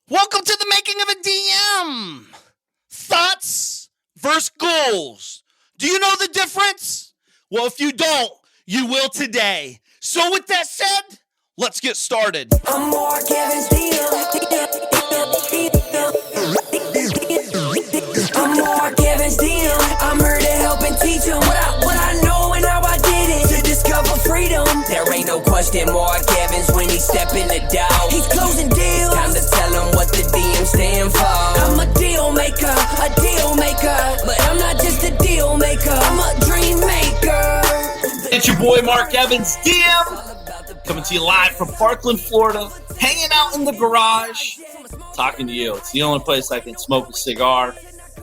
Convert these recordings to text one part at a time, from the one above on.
Welcome to the making of a DM. Thoughts versus goals. Do you know the difference? Well, if you don't, you will today. So with that said, let's get started. I'm more Kevin's DM. I'm more Kevin's DM. I'm here to help and teach him what I know and how I did it. To discover freedom. There ain't no question more Kevin's when he step in the door. He's closing deals. Time to tell him what the DM stand for. I'm a deal maker. But I'm not just a deal maker. I'm a dream maker. It's your boy Mark Evans, DM, coming to you live from Parkland, Florida, hanging out in the garage, talking to you. It's the only place I can smoke a cigar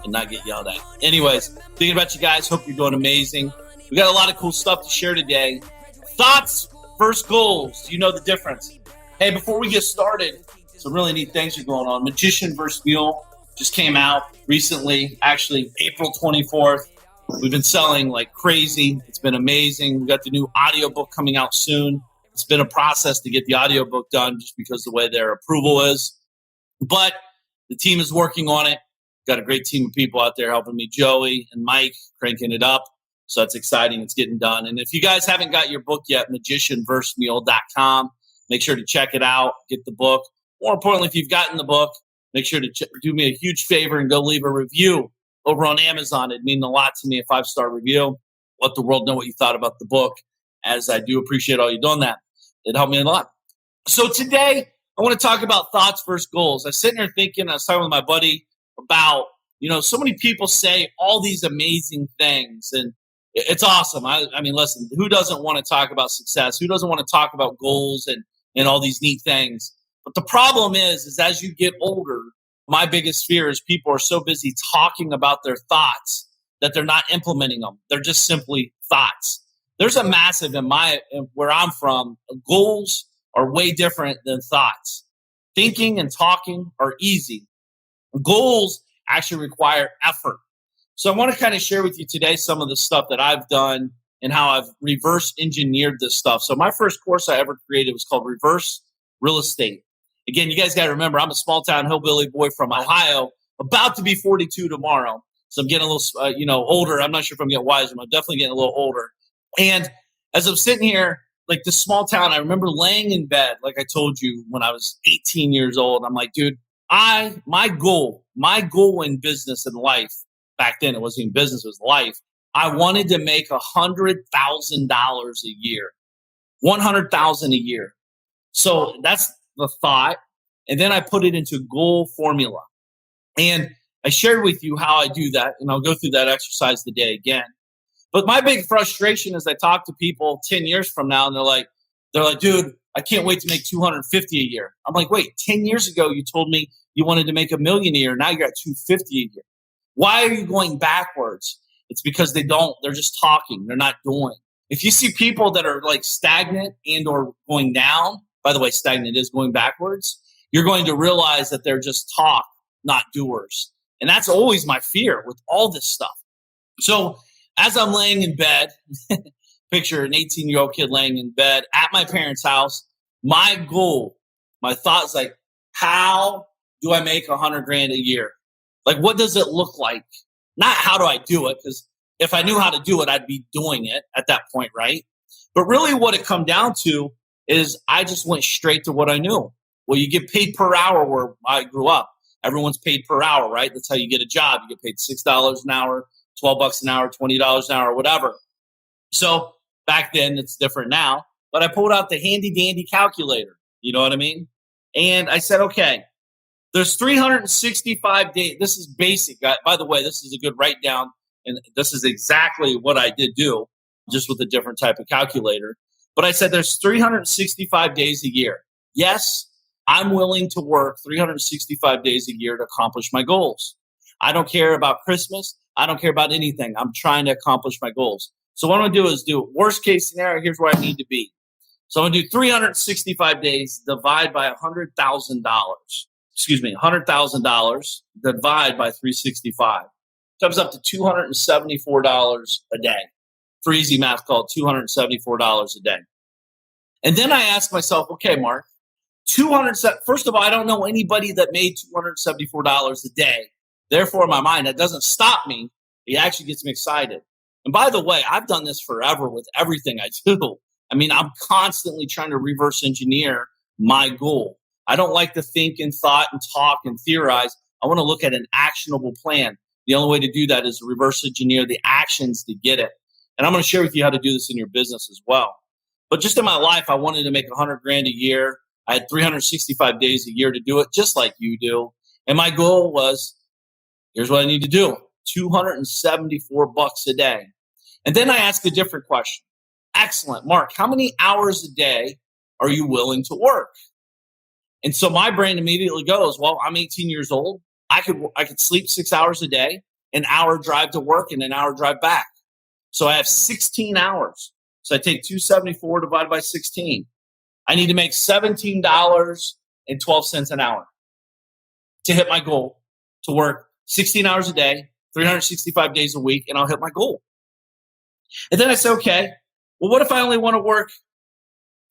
and not get yelled at. Anyways, thinking about you guys. Hope you're doing amazing. We got a lot of cool stuff to share today. Thoughts versus goals. Do you know the difference? Hey, before we get started, some really neat things are going on. Magician vs. Mule just came out recently, actually April 24th. We've been selling like crazy. It's been amazing. We got the new audiobook coming out soon. It's been a process to get the audiobook done just because of the way their approval is. But the team is working on it. Got a great team of people out there helping me, Joey and Mike, cranking it up. So that's exciting. It's getting done. And if you guys haven't got your book yet, magicianversusmule.com, make sure to check it out, get the book. More importantly, if you've gotten the book, make sure to do me a huge favor and go leave a review over on Amazon. It'd mean a lot to me, a 5-star review. Let the world know what you thought about the book, as I do appreciate all you doing that. It helped me a lot. So today, I want to talk about thoughts versus goals. I was sitting there thinking, I was talking with my buddy about, so many people say all these amazing things, and it's awesome. I mean, listen, who doesn't want to talk about success? Who doesn't want to talk about goals and all these neat things? But the problem is as you get older, my biggest fear is people are so busy talking about their thoughts that they're not implementing them. They're just simply thoughts. There's a massive, where I'm from, goals are way different than thoughts. Thinking and talking are easy. Goals actually require effort. So I want to kind of share with you today some of the stuff that I've done and how I've reverse engineered this stuff. So my first course I ever created was called Reverse Real Estate. Again, you guys got to remember, I'm a small town hillbilly boy from Ohio, about to be 42 tomorrow. So I'm getting a little, older. I'm not sure if I'm getting wiser, but I'm definitely getting a little older. And as I'm sitting here, like this small town, I remember laying in bed, like I told you, when I was 18 years old. I'm like, dude, my goal in business and life, back then it wasn't even business, it was life. I wanted to make $100,000 a year, $100,000 a year. So that's the thought. And then I put it into goal formula. And I shared with you how I do that. And I'll go through that exercise today again. But my big frustration is I talk to people 10 years from now and they're like, dude, I can't wait to make $250 a year. I'm like, wait, 10 years ago, you told me you wanted to make $1 million a year. Now you're at $250 a year. Why are you going backwards? It's because they're just talking. They're not doing. If you see people that are like stagnant and or going down, by the way, stagnant is going backwards, you're going to realize that they're just talk, not doers. And that's always my fear with all this stuff. So as I'm laying in bed, picture an 18-year-old kid laying in bed at my parents' house, my goal, my thought is like, how do I make $100,000 a year? Like, what does it look like? Not how do I do it? Because if I knew how to do it, I'd be doing it at that point, right? But really what it come down to is I just went straight to what I knew. Well, you get paid per hour where I grew up. Everyone's paid per hour, right? That's how you get a job. You get paid $6 an hour, $12 an hour, $20 an hour, whatever. So back then, it's different now. But I pulled out the handy dandy calculator. You know what I mean? And I said, okay, there's 365 days. This is basic. By the way, this is a good write down. And this is exactly what I did do, just with a different type of calculator. But I said there's 365 days a year. Yes, I'm willing to work 365 days a year to accomplish my goals. I don't care about Christmas. I don't care about anything. I'm trying to accomplish my goals. So what I'm going to do is do worst case scenario. Here's where I need to be. So I'm going to do 365 days, divide by $100,000. Excuse me, $100,000 divide by 365. Comes up to $274 a day. For easy math, called $274 a day. And then I asked myself, okay, Mark, First of all, I don't know anybody that made $274 a day. Therefore, in my mind, that doesn't stop me. It actually gets me excited. And by the way, I've done this forever with everything I do. I mean, I'm constantly trying to reverse engineer my goal. I don't like to think and thought and talk and theorize. I want to look at an actionable plan. The only way to do that is to reverse engineer the actions to get it. And I'm going to share with you how to do this in your business as well. But just in my life, I wanted to make 100 grand a year. I had 365 days a year to do it, just like you do. And my goal was, here's what I need to do, $274 a day. And then I asked a different question. Excellent, Mark, how many hours a day are you willing to work? And so my brain immediately goes, well, I'm 18 years old. I could sleep 6 hours a day, an hour drive to work and an hour drive back. So I have 16 hours. So I take 274 divided by 16. I need to make $17.12 an hour to hit my goal, to work 16 hours a day, 365 days a week, and I'll hit my goal. And then I say, okay, well, what if I only want to work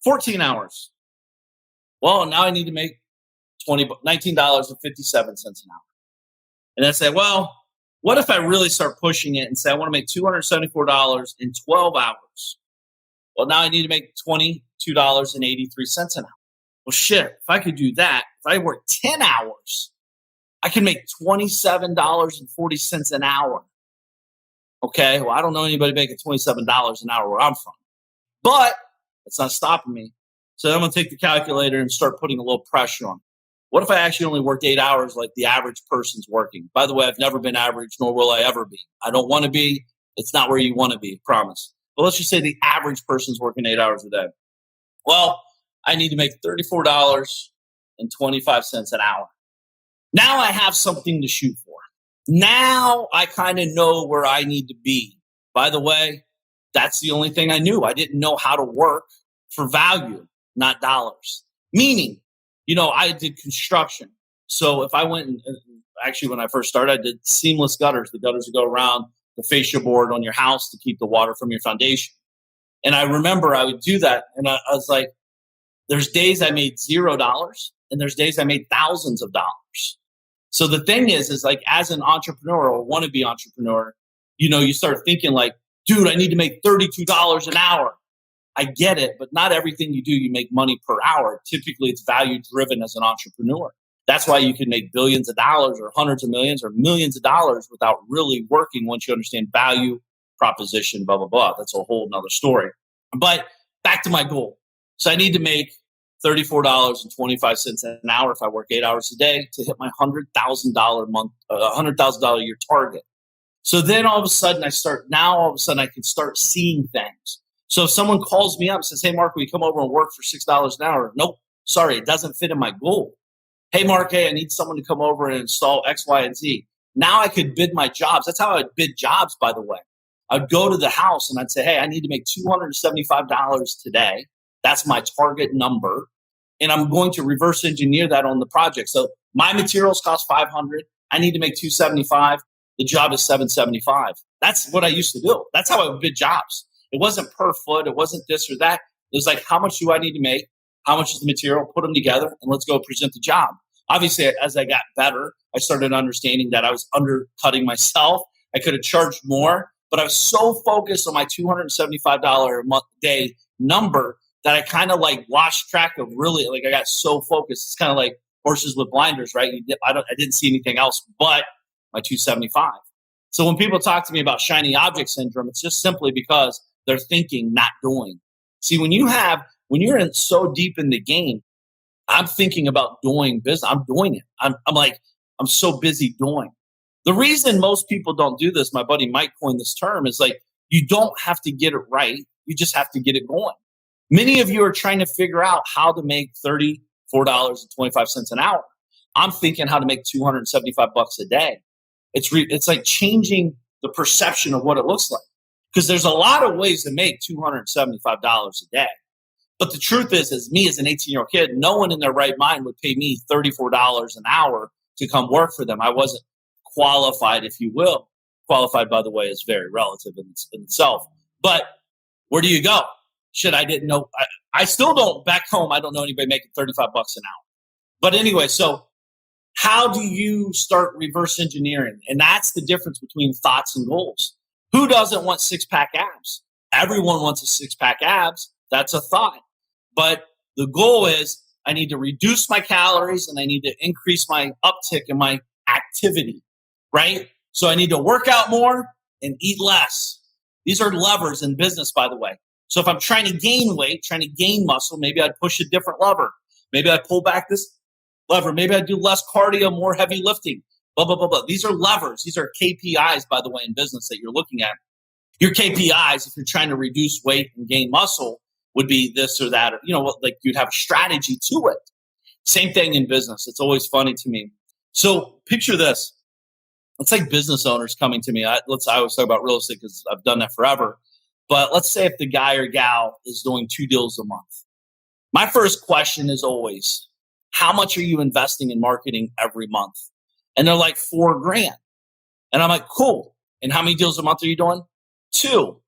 14 hours? Well, now I need to make $19.57 an hour. And I say, well, what if I really start pushing it and say I want to make $274 in 12 hours? Well, now I need to make $22.83 an hour. Well, shit, if I could do that, if I work 10 hours, I can make $27.40 an hour. Okay, well, I don't know anybody making $27 an hour where I'm from, but it's not stopping me. So I'm going to take the calculator and start putting a little pressure on. What if I actually only worked 8 hours like the average person's working? By the way, I've never been average, nor will I ever be. I don't want to be. It's not where you want to be, promise. But let's just say the average person's working 8 hours a day. Well, I need to make $34.25 an hour. Now I have something to shoot for. Now I kind of know where I need to be. By the way, that's the only thing I knew. I didn't know how to work for value, not dollars. Meaning, I did construction. So if I went and actually when I first started, I did seamless gutters. The gutters would go around the fascia board on your house to keep the water from your foundation. And I remember I would do that. And I was like, there's days I made $0 and there's days I made thousands of dollars. So the thing is like as an entrepreneur or wannabe entrepreneur, you start thinking like, dude, I need to make $32 an hour. I get it, but not everything you do, you make money per hour. Typically, it's value driven as an entrepreneur. That's why you can make billions of dollars or hundreds of millions or millions of dollars without really working once you understand value, proposition, blah, blah, blah. That's a whole nother story. But back to my goal. So I need to make $34.25 an hour if I work 8 hours a day to hit my $100,000 $100,000 a year target. So then all of a sudden I can start seeing things. So if someone calls me up and says, hey, Mark, will you come over and work for $6 an hour? Nope, sorry, it doesn't fit in my goal. Hey, Mark, hey, I need someone to come over and install X, Y, and Z. Now I could bid my jobs. That's how I would bid jobs, by the way. I'd go to the house and I'd say, hey, I need to make $275 today. That's my target number. And I'm going to reverse engineer that on the project. So my materials cost $500. I need to make $275. The job is $775. That's what I used to do. That's how I would bid jobs. It wasn't per foot. It wasn't this or that. It was like, how much do I need to make? How much is the material? Put them together and let's go present the job. Obviously, as I got better, I started understanding that I was undercutting myself. I could have charged more, but I was so focused on my $275 a month day number that I kind of like lost track of really, like I got so focused. It's kind of like horses with blinders, right? I didn't see anything else but my 275. So when people talk to me about shiny object syndrome, it's just simply because they're thinking, not doing. See, when you're in so deep in the game, I'm thinking about doing business. I'm doing it. I'm so busy doing. The reason most people don't do this, my buddy Mike coined this term, is like, you don't have to get it right. You just have to get it going. Many of you are trying to figure out how to make $34.25 an hour. I'm thinking how to make $275 a day. It's like changing the perception of what it looks like. Because there's a lot of ways to make $275 a day. But the truth is me as an 18-year-old kid, no one in their right mind would pay me $34 an hour to come work for them. I wasn't qualified, if you will. Qualified, by the way, is very relative in itself. But where do you go? Shit, I didn't know. I still don't, back home, I don't know anybody making $35 an hour. But anyway, so how do you start reverse engineering? And that's the difference between thoughts and goals. Who doesn't want six-pack abs? Everyone wants a six-pack abs. That's a thought. But the goal is I need to reduce my calories and I need to increase my uptick in my activity, right? So I need to work out more and eat less. These are levers in business, by the way. So if I'm trying to gain weight, trying to gain muscle, maybe I'd push a different lever. Maybe I pull back this lever. Maybe I do less cardio, more heavy lifting, blah, blah, blah, blah. These are levers. These are KPIs, by the way, in business that you're looking at. Your KPIs, if you're trying to reduce weight and gain muscle, would be this or that. Or, like you'd have a strategy to it. Same thing in business. It's always funny to me. So picture this. It's like business owners coming to me. I always talk about real estate because I've done that forever. But let's say if the guy or gal is doing 2 deals a month. My first question is always, how much are you investing in marketing every month? And they're like $4,000. And I'm like, cool. And how many deals a month are you doing? 2.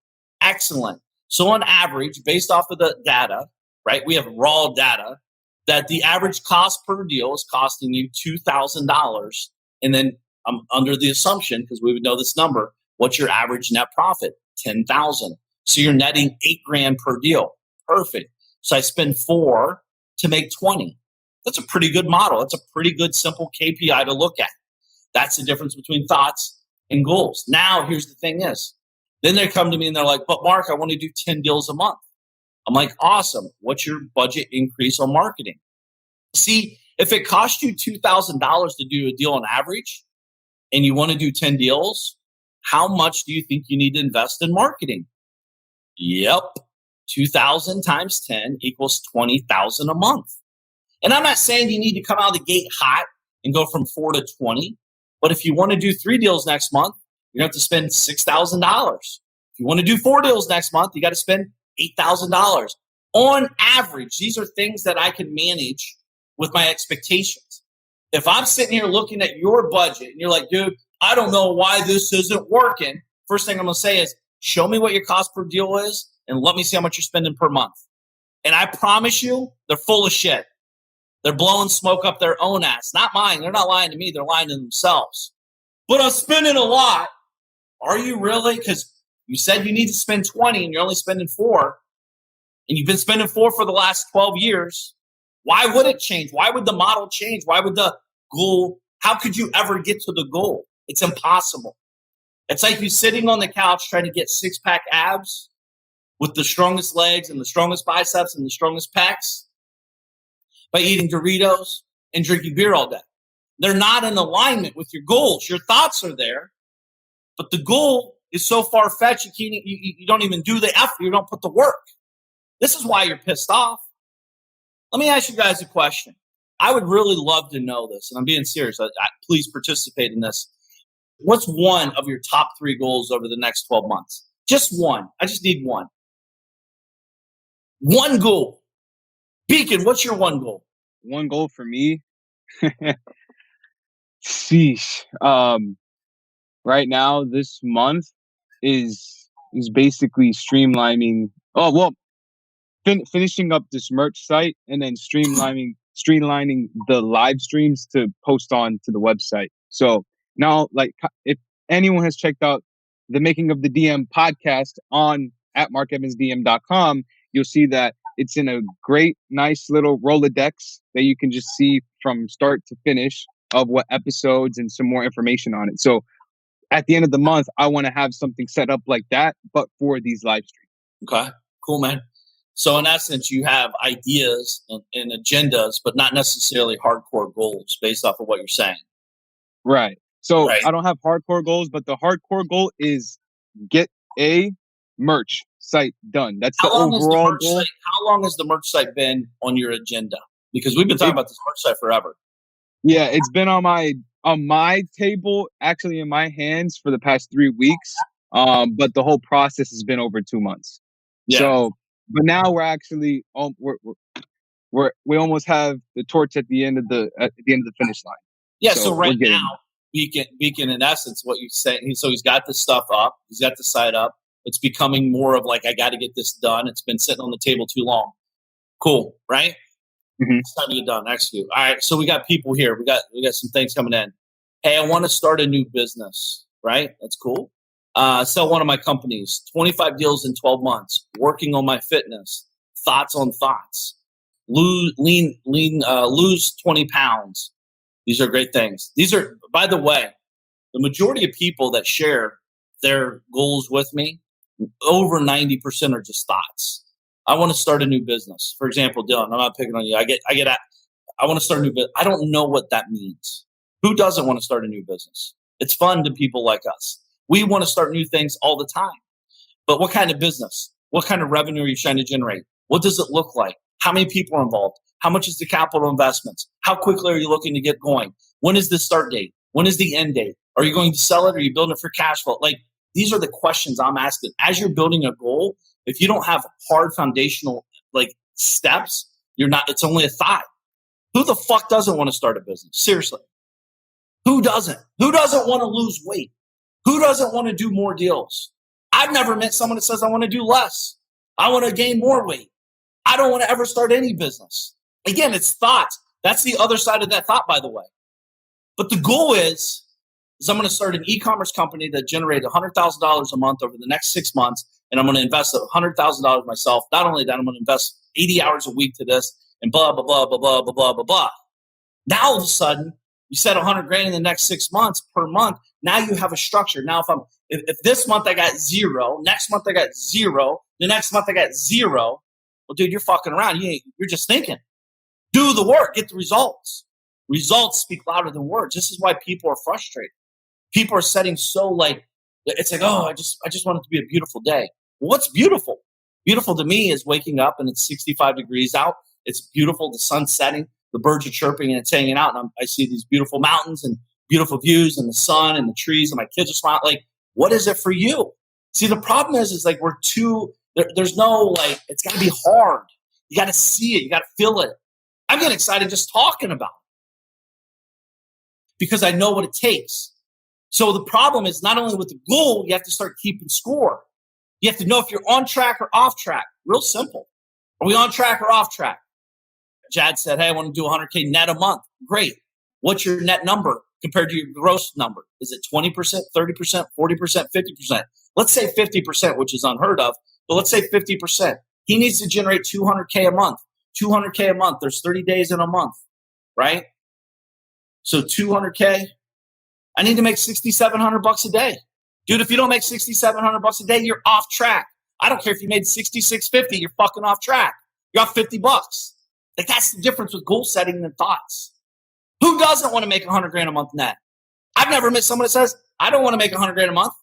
Excellent. So on average, based off of the data, right, we have raw data that the average cost per deal is costing you $2,000. And then I'm under the assumption, because we would know this number, what's your average net profit? $10,000. So you're netting $8,000 per deal. Perfect. So I spend 4 to make 20. That's a pretty good model. That's a pretty good, simple KPI to look at. That's the difference between thoughts and goals. Now, here's the thing is, then they come to me and they're like, but Mark, I want to do 10 deals a month. I'm like, awesome. What's your budget increase on marketing? See, if it costs you $2,000 to do a deal on average and you want to do 10 deals, how much do you think you need to invest in marketing? Yep. 2,000 times 10 equals 20,000 a month. And I'm not saying you need to come out of the gate hot and go from 4 to 20. But if you want to do 3 deals next month, you're going to have to spend $6,000. If you want to do 4 deals next month, you got to spend $8,000. On average, these are things that I can manage with my expectations. If I'm sitting here looking at your budget and you're like, dude, I don't know why this isn't working. First thing I'm going to say is, show me what your cost per deal is and let me see how much you're spending per month. And I promise you, they're full of shit. They're blowing smoke up their own ass, not mine. They're not lying to me. They're lying to themselves. But I'm spending a lot. Are you really? Because you said you need to spend 20 and you're only spending 4. And you've been spending 4 for the last 12 years. Why would it change? Why would the model change? Why would the goal? How could you ever get to the goal? It's impossible. It's like you sitting on the couch trying to get 6-pack abs with the strongest legs and the strongest biceps and the strongest pecs by eating Doritos and drinking beer all day. They're not in alignment with your goals. Your thoughts are there, but the goal is so far-fetched you don't even do the effort. You don't put the work. This is why you're pissed off. Let me ask you guys a question. I would really love to know this, and I'm being serious. Please participate in this. What's one of your top 3 goals over the next 12 months? Just one. I just need one. One goal. Beacon, what's your one goal? One goal for me? Sheesh. Right now, this month is basically streamlining. Finishing up this merch site and then streamlining the live streams to post on to the website. So now, like, if anyone has checked out the Making of the DM podcast at markevansdm.com, you'll see that it's in a great, nice little Rolodex that you can just see from start to finish of what episodes and some more information on it. So at the end of the month, I want to have something set up like that, but for these live streams. Okay, cool, man. So in essence, you have ideas and agendas, but not necessarily hardcore goals based off of what you're saying. Right. So I don't have hardcore goals, but the hardcore goal is get a merch site done. That's the overall goal. How long has the merch site been on your agenda? Because we've been talking about this merch site forever. Yeah, it's been on my table, actually in my hands for the past 3 weeks. But the whole process has been over 2 months. Yeah. So, but now we're actually we almost have the torch at the end of the finish line. Yeah. So right now, Beacon, in essence, what you're saying. So he's got this stuff up. He's got the site up. It's becoming more of like, I got to get this done. It's been sitting on the table too long. Cool, right? Mhm. It's time to get done. Execute. All right. So we got people here. We got some things coming in. Hey, I want to start a new business. Right? That's cool. Sell one of my companies. 25 deals in 12 months. Working on my fitness. Thoughts on thoughts. Lose 20 pounds. These are great things. These are, by the way, the majority of people that share their goals with me, over 90% are just thoughts. I want to start a new business. For example, Dylan, I'm not picking on you. I want to start a new business. I don't know what that means. Who doesn't want to start a new business? It's fun to people like us. We want to start new things all the time. But what kind of business? What kind of revenue are you trying to generate? What does it look like? How many people are involved? How much is the capital investments? How quickly are you looking to get going? When is the start date? When is the end date? Are you going to sell it? Or are you building it for cash flow? Like, these are the questions I'm asking. As you're building a goal, if you don't have hard foundational steps, it's only a thought. Who the fuck doesn't want to start a business? Seriously. Who doesn't? Who doesn't want to lose weight? Who doesn't want to do more deals? I've never met someone that says I want to do less. I want to gain more weight. I don't want to ever start any business. Again, it's thoughts. That's the other side of that thought, by the way. But the goal is I'm going to start an e-commerce company that generates $100,000 a month over the next 6 months, and I'm going to invest $100,000 myself. Not only that, I'm going to invest 80 hours a week to this, and blah, blah, blah, blah, blah, blah, blah, blah, blah. Now, all of a sudden, you set $100,000 in the next 6 months per month. Now you have a structure. Now, if this month I got zero, next month I got zero, the next month I got zero, well, dude, you're fucking around. You're just thinking. Do the work. Get the results. Results speak louder than words. This is why people are frustrated. People are setting it's like, oh, I just want it to be a beautiful day. Well, what's beautiful? Beautiful to me is waking up and it's 65 degrees out. It's beautiful. The sun's setting. The birds are chirping and it's hanging out. And I see these beautiful mountains and beautiful views and the sun and the trees and my kids are smiling. Like, what is it for you? See, the problem is we're too, there's no, it's got to be hard. You got to see it. You got to feel it. I'm getting excited just talking about it because I know what it takes. So the problem is not only with the goal, you have to start keeping score. You have to know if you're on track or off track. Real simple. Are we on track or off track? Jad said, hey, I want to do 100K net a month. Great. What's your net number compared to your gross number? Is it 20%, 30%, 40%, 50%? Let's say 50%, which is unheard of, but let's say 50%. He needs to generate 200K a month. 200K a month. There's 30 days in a month, right? So 200K. I need to make $6,700 a day. Dude, if you don't make $6,700 a day, you're off track. I don't care if you made $6,650, you're fucking off track. You're off $50. That's the difference with goal setting and thoughts. Who doesn't want to make $100,000 a month net? I've never met someone that says, I don't want to make $100,000 a month.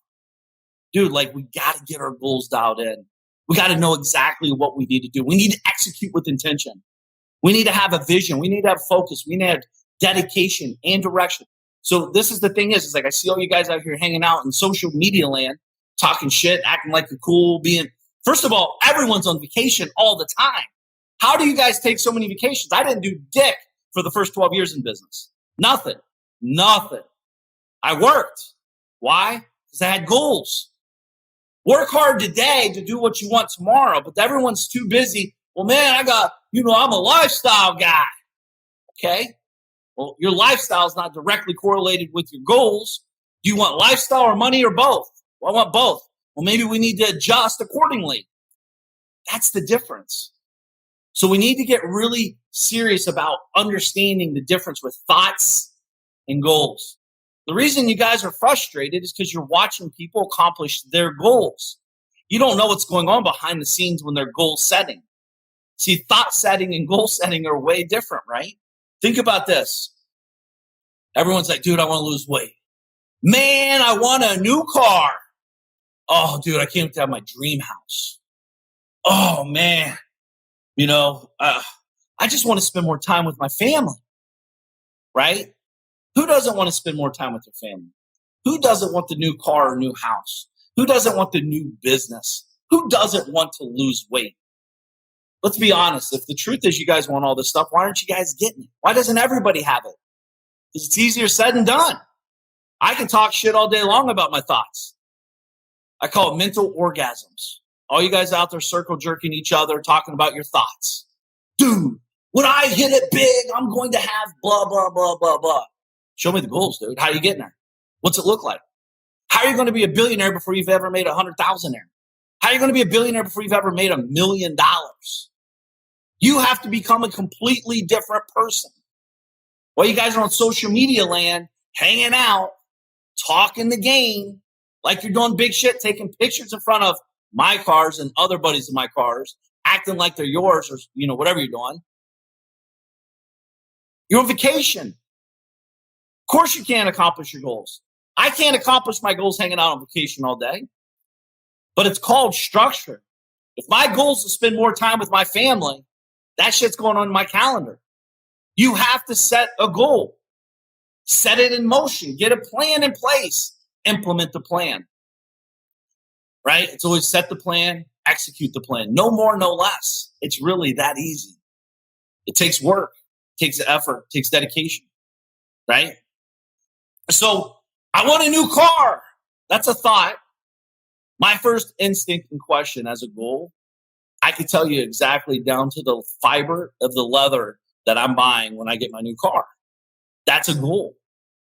Dude, we got to get our goals dialed in. We got to know exactly what we need to do. We need to execute with intention. We need to have a vision. We need to have focus. We need to have dedication and direction. So this is the thing is I see all you guys out here hanging out in social media land, talking shit, acting like you're cool, first of all, everyone's on vacation all the time. How do you guys take so many vacations? I didn't do dick for the first 12 years in business. Nothing. I worked. Why? Because I had goals. Work hard today to do what you want tomorrow, but everyone's too busy. Well, man, I'm a lifestyle guy. Okay. Well, your lifestyle is not directly correlated with your goals. Do you want lifestyle or money or both? Well, I want both. Well, maybe we need to adjust accordingly. That's the difference. So we need to get really serious about understanding the difference with thoughts and goals. The reason you guys are frustrated is because you're watching people accomplish their goals. You don't know what's going on behind the scenes when they're goal setting. See, thought setting and goal setting are way different, right? Think about this. Everyone's like, dude, I want to lose weight. Man, I want a new car. Oh, dude, I can't wait to have my dream house. Oh, man. I just want to spend more time with my family, right? Who doesn't want to spend more time with their family? Who doesn't want the new car or new house? Who doesn't want the new business? Who doesn't want to lose weight? Let's be honest. If the truth is you guys want all this stuff, why aren't you guys getting it? Why doesn't everybody have it? Because it's easier said than done. I can talk shit all day long about my thoughts. I call it mental orgasms. All you guys out there circle jerking each other, talking about your thoughts. dude, when I hit it big, I'm going to have blah, blah, blah, blah, blah. Show me the goals, dude. How are you getting there? What's it look like? How are you going to be a billionaire before you've ever made 100,000 there? How are you going to be a billionaire before you've ever made $1 million? You have to become a completely different person. While you guys are on social media land, hanging out, talking the game, like you're doing big shit, taking pictures in front of my cars and other buddies of my cars, acting like they're yours or, whatever you're doing. You're on vacation. Of course you can't accomplish your goals. I can't accomplish my goals hanging out on vacation all day, but it's called structure. If my goal is to spend more time with my family, that shit's going on in my calendar. You have to set a goal, set it in motion, get a plan in place, implement the plan, right? It's always set the plan, execute the plan. No more, no less. It's really that easy. It takes work, it takes effort, it takes dedication, right? So I want a new car. That's a thought. My first instinct and question as a goal, I could tell you exactly down to the fiber of the leather that I'm buying when I get my new car. That's a goal.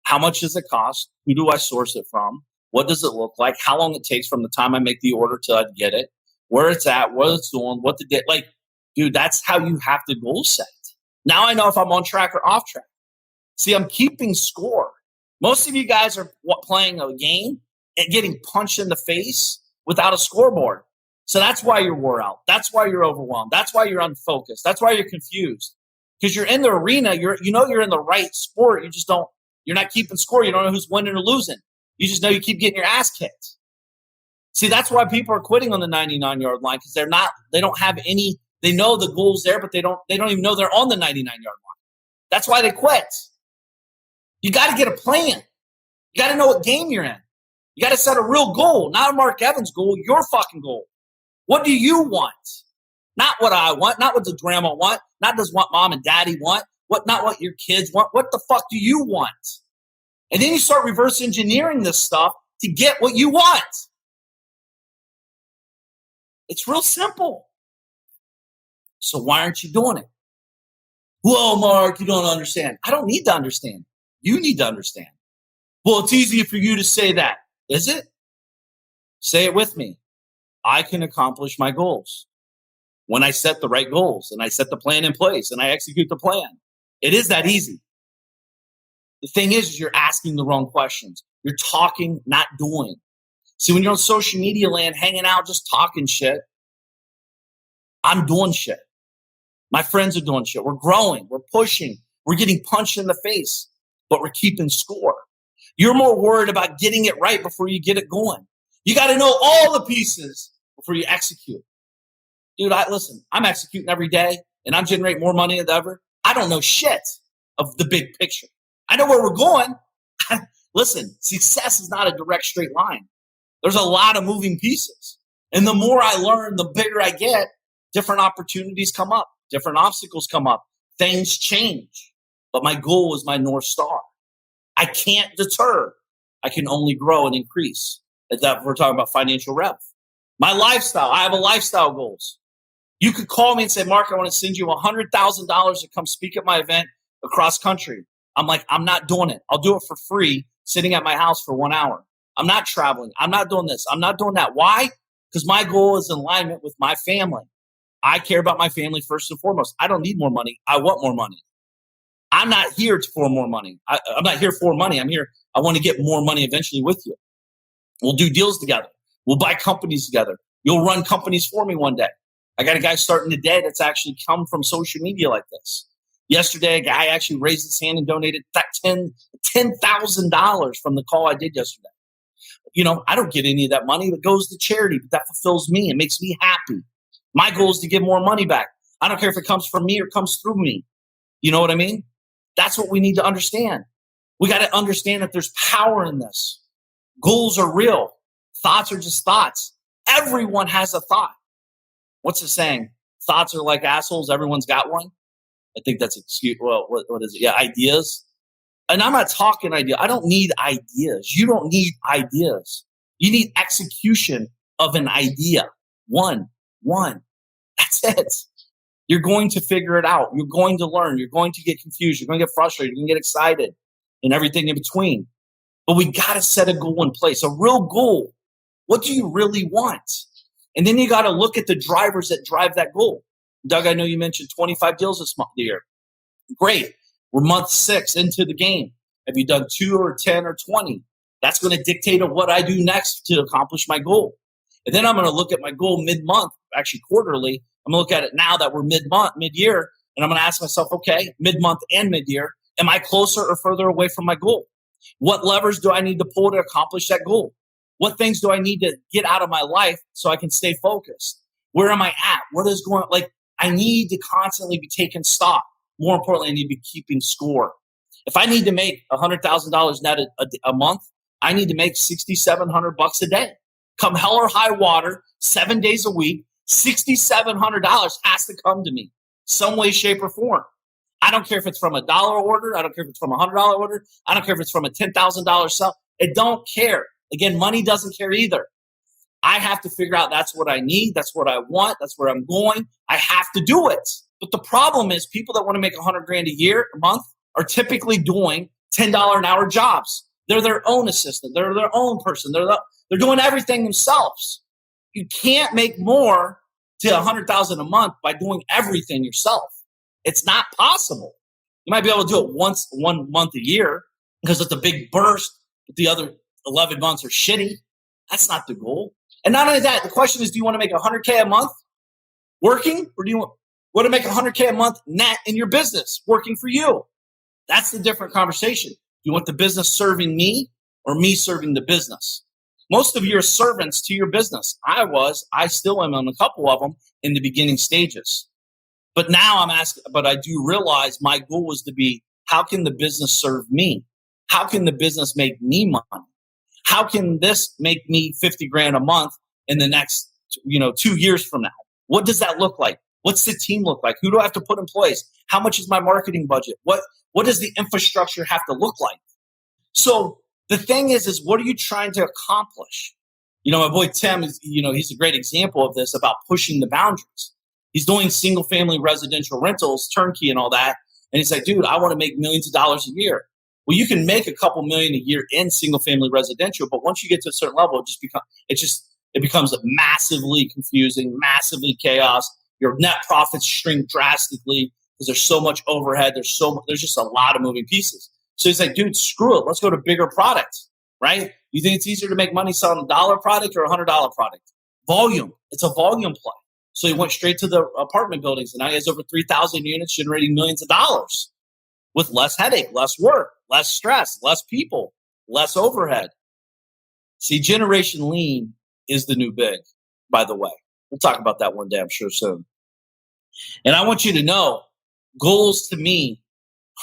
How much does it cost? Who do I source it from? What does it look like? How long it takes from the time I make the order till I get it? Where it's at? What it's doing? What the day? Like, dude, that's how you have to goal set. Now I know if I'm on track or off track. See, I'm keeping score. Most of you guys are playing a game and getting punched in the face without a scoreboard. So that's why you're wore out. That's why you're overwhelmed. That's why you're unfocused. That's why you're confused. Because you're in the arena, you're in the right sport. You're not keeping score. You don't know who's winning or losing. You just know you keep getting your ass kicked. See, that's why people are quitting on the 99-yard line, because they don't have any, they know the goal's there, but they don't even know they're on the 99-yard line. That's why they quit. You got to get a plan. You got to know what game you're in. You got to set a real goal, not a Mark Evans goal, your fucking goal. What do you want? Not what I want, not what the grandma want, not does what mom and daddy want, not what your kids want. What the fuck do you want? And then you start reverse engineering this stuff to get what you want. It's real simple. So why aren't you doing it? Whoa, Mark, you don't understand. I don't need to understand. You need to understand. Well, it's easy for you to say that. Is it? Say it with me. I can accomplish my goals when I set the right goals and I set the plan in place and I execute the plan. It is that easy. The thing is you're asking the wrong questions. You're talking, not doing. See, when you're on social media land, hanging out, just talking shit, I'm doing shit. My friends are doing shit. We're growing. We're pushing. We're getting punched in the face, but we're keeping score. You're more worried about getting it right before you get it going. You got to know all the pieces before you execute. Dude, I'm executing every day and I'm generating more money than ever. I don't know shit of the big picture. I know where we're going. Listen, success is not a direct straight line. There's a lot of moving pieces. And the more I learn, the bigger I get, different opportunities come up, different obstacles come up, things change. But my goal is my North Star. I can't deter. I can only grow and increase. We're talking about financial rev. My lifestyle, I have a lifestyle goals. You could call me and say, Mark, I want to send you $100,000 to come speak at my event across country. I'm like, I'm not doing it. I'll do it for free, sitting at my house for 1 hour. I'm not traveling. I'm not doing this. I'm not doing that. Why? Because my goal is in alignment with my family. I care about my family first and foremost. I don't need more money. I want more money. I'm not here for more money. I'm not here for money. I'm here. I want to get more money eventually with you. We'll do deals together. We'll buy companies together. You'll run companies for me one day. I got a guy starting today that's actually come from social media like this. Yesterday, a guy actually raised his hand and donated $10,000 from the call I did yesterday. I don't get any of that money. It goes to charity, but that fulfills me. It makes me happy. My goal is to give more money back. I don't care if it comes from me or comes through me. You know what I mean? That's what we need to understand. We got to understand that there's power in this. Goals are real. Thoughts are just thoughts. Everyone has a thought. What's the saying? Thoughts are like assholes. Everyone's got one. I think that's excuse. Well, what is it? Yeah, ideas. And I'm not talking idea. I don't need ideas. You don't need ideas. You need execution of an idea. One. That's it. You're going to figure it out. You're going to learn. You're going to get confused. You're going to get frustrated. You're going to get excited and everything in between. But we got to set a goal in place, a real goal. What do you really want? And then you got to look at the drivers that drive that goal. Doug, I know you mentioned 25 deals this year. Great. We're month 6 into the game. Have you done 2 or 10 or 20? That's going to dictate of what I do next to accomplish my goal. And then I'm going to look at my goal mid-month, actually quarterly. I'm going to look at it now that we're mid-month, mid-year, and I'm going to ask myself, okay, mid-month and mid-year, am I closer or further away from my goal? What levers do I need to pull to accomplish that goal? What things do I need to get out of my life so I can stay focused? Where am I at? What is going on? Like, I need to constantly be taking stock. More importantly, I need to be keeping score. If I need to make $100,000 net a month, I need to make $6,700 a day. Come hell or high water, 7 days a week, $6,700 has to come to me some way, shape, or form. I don't care if it's from a dollar order. I don't care if it's from a $100 order. I don't care if it's from a $10,000 sell. I don't care. Again, money doesn't care either. I have to figure out that's what I need. That's what I want. That's where I'm going. I have to do it. But the problem is people that want to make $100,000 a month are typically doing $10 an hour jobs. They're their own assistant. They're their own person. They're doing everything themselves. You can't make more to $100,000 a month by doing everything yourself. It's not possible. You might be able to do it one month a year because it's a big burst, but the other 11 months are shitty. That's not the goal. And not only that, the question is, do you want to make $100K a month working, or do you want to make $100K a month net in your business working for you? That's the different conversation. You want the business serving me or me serving the business? Most of you are servants to your business. I still am on a couple of them in the beginning stages. But now I do realize my goal was to be, how can the business serve me? How can the business make me money? How can this make me $50,000 a month in the next, 2 years from now? What does that look like? What's the team look like? Who do I have to put in place? How much is my marketing budget? What does the infrastructure have to look like? So the thing is what are you trying to accomplish? My boy Tim is, he's a great example of this, about pushing the boundaries. He's doing single family residential rentals, turnkey and all that. And he's like, dude, I want to make millions of dollars a year. Well, you can make a couple million a year in single family residential, but once you get to a certain level, it becomes massively confusing, massively chaos. Your net profits shrink drastically because there's so much overhead. There's just a lot of moving pieces. So he's like, dude, screw it. Let's go to bigger products, right? You think it's easier to make money selling a $1 product or a $100 product? Volume. It's a volume play. So he went straight to the apartment buildings, and now he has over 3,000 units generating millions of dollars with less headache, less work, less stress, less people, less overhead. See, Generation Lean is the new big, by the way. We'll talk about that one day, I'm sure, soon. And I want you to know, goals to me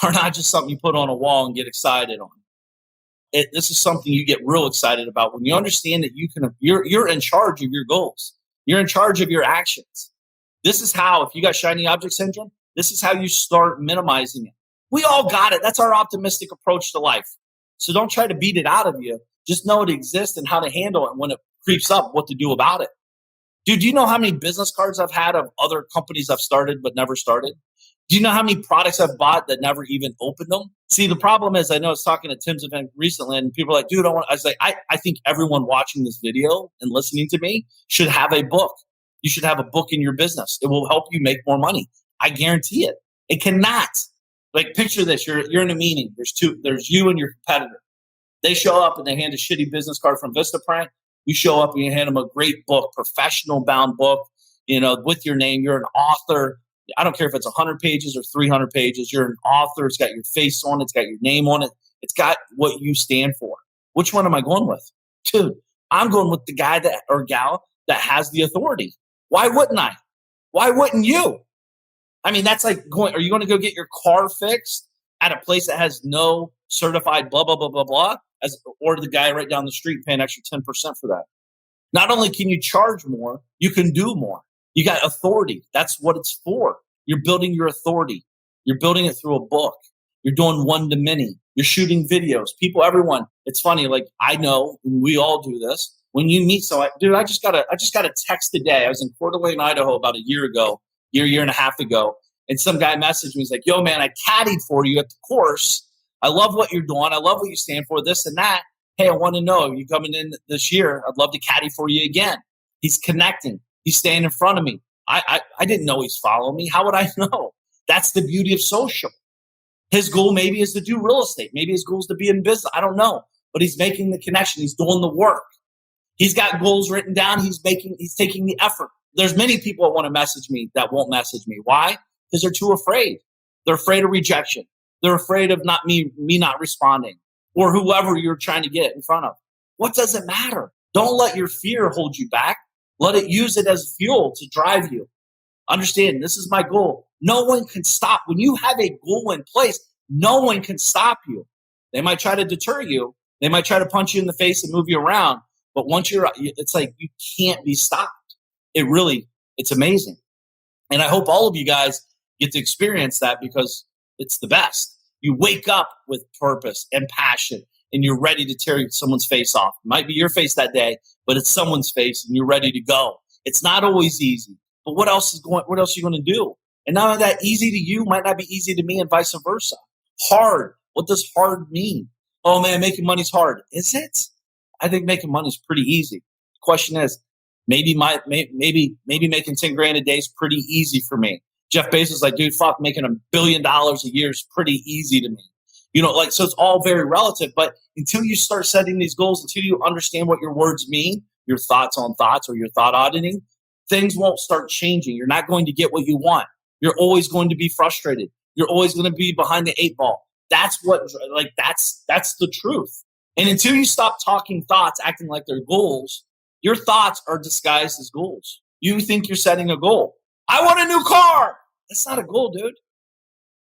are not just something you put on a wall and get excited on. This is something you get real excited about when you understand that you're in charge of your goals. You're in charge of your actions. This is how, if you got shiny object syndrome, this is how you start minimizing it. We all got it. That's our optimistic approach to life. So don't try to beat it out of you. Just know it exists and how to handle it. When it creeps up, what to do about it. Dude, do you know how many business cards I've had of other companies I've started but never started? Do you know how many products I've bought that never even opened them? See, the problem is, I know I was talking at Tim's event recently, and people are like, dude, I was like, I think everyone watching this video and listening to me should have a book. You should have a book in your business. It will help you make more money. I guarantee it. It cannot. Like, picture this. You're in a meeting. There's you and your competitor. They show up and they hand a shitty business card from Vistaprint. You show up and you hand them a great book, professional bound book, with your name. You're an author. I don't care if it's 100 pages or 300 pages. You're an author. It's got your face on it. It's got your name on it. It's got what you stand for. Which one am I going with? Dude, I'm going with the guy or gal that has the authority. Why wouldn't I? Why wouldn't you? I mean, that's like are you going to go get your car fixed at a place that has no certified blah, blah, blah, blah, blah, or the guy right down the street paying extra 10% for that? Not only can you charge more, you can do more. You got authority. That's what it's for. You're building your authority. You're building it through a book. You're doing one to many. You're shooting videos. Everyone. It's funny. Like, I know we all do this. When you meet someone, dude, I just got a text today. I was in Coeur d'Alene, Idaho about a year ago, year and a half ago. And some guy messaged me. He's like, yo, man, I caddied for you at the course. I love what you're doing. I love what you stand for, this and that. Hey, I want to know, you coming in this year? I'd love to caddy for you again. He's connecting. He's staying in front of me. I didn't know he's following me. How would I know? That's the beauty of social. His goal maybe is to do real estate. Maybe his goal is to be in business. I don't know. But he's making the connection. He's doing the work. He's got goals written down. He's taking the effort. There's many people that want to message me that won't message me. Why? Because they're too afraid. They're afraid of rejection. They're afraid of me not responding, or whoever you're trying to get in front of. What does it matter? Don't let your fear hold you back. Use it as fuel to drive you. Understand, this is my goal. No one can stop. When you have a goal in place, no one can stop you. They might try to deter you. They might try to punch you in the face and move you around. But once it's like you can't be stopped. It's amazing. And I hope all of you guys get to experience that, because it's the best. You wake up with purpose and passion, and you're ready to tear someone's face off. It might be your face that day, but it's someone's face, and you're ready to go. It's not always easy, but what else are you going to do? And none of that easy to you might not be easy to me, and vice versa. Hard. What does hard mean? Oh man, making money's hard. Is it? I think making money is pretty easy. The question is, maybe making 10 grand a day is pretty easy for me. Jeff Bezos is like, dude, fuck, making $1 billion a year is pretty easy to me. So it's all very relative. But until you start setting these goals, until you understand what your words mean, your thoughts on thoughts, or your thought auditing, things won't start changing. You're not going to get what you want. You're always going to be frustrated. You're always going to be behind the 8 ball. That's the truth. And until you stop talking thoughts, acting like they're goals, your thoughts are disguised as goals. You think you're setting a goal. I want a new car. That's not a goal, dude.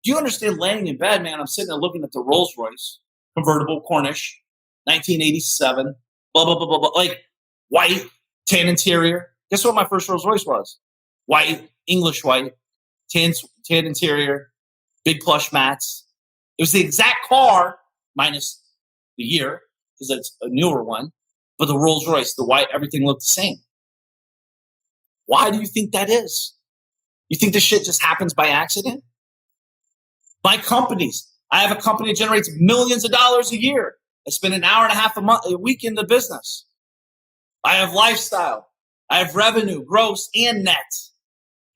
Do you understand laying in bed, man? I'm sitting there looking at the Rolls Royce convertible Cornish, 1987, blah, blah, blah, blah, blah, like white, tan interior. Guess what my first Rolls Royce was? White, English white, tan interior, big plush mats. It was the exact car, minus the year, because it's a newer one, but the Rolls Royce, the white, everything looked the same. Why do you think that is? You think this shit just happens by accident? My companies. I have a company that generates millions of dollars a year. I spend an hour and a half a week in the business. I have lifestyle. I have revenue, gross and net.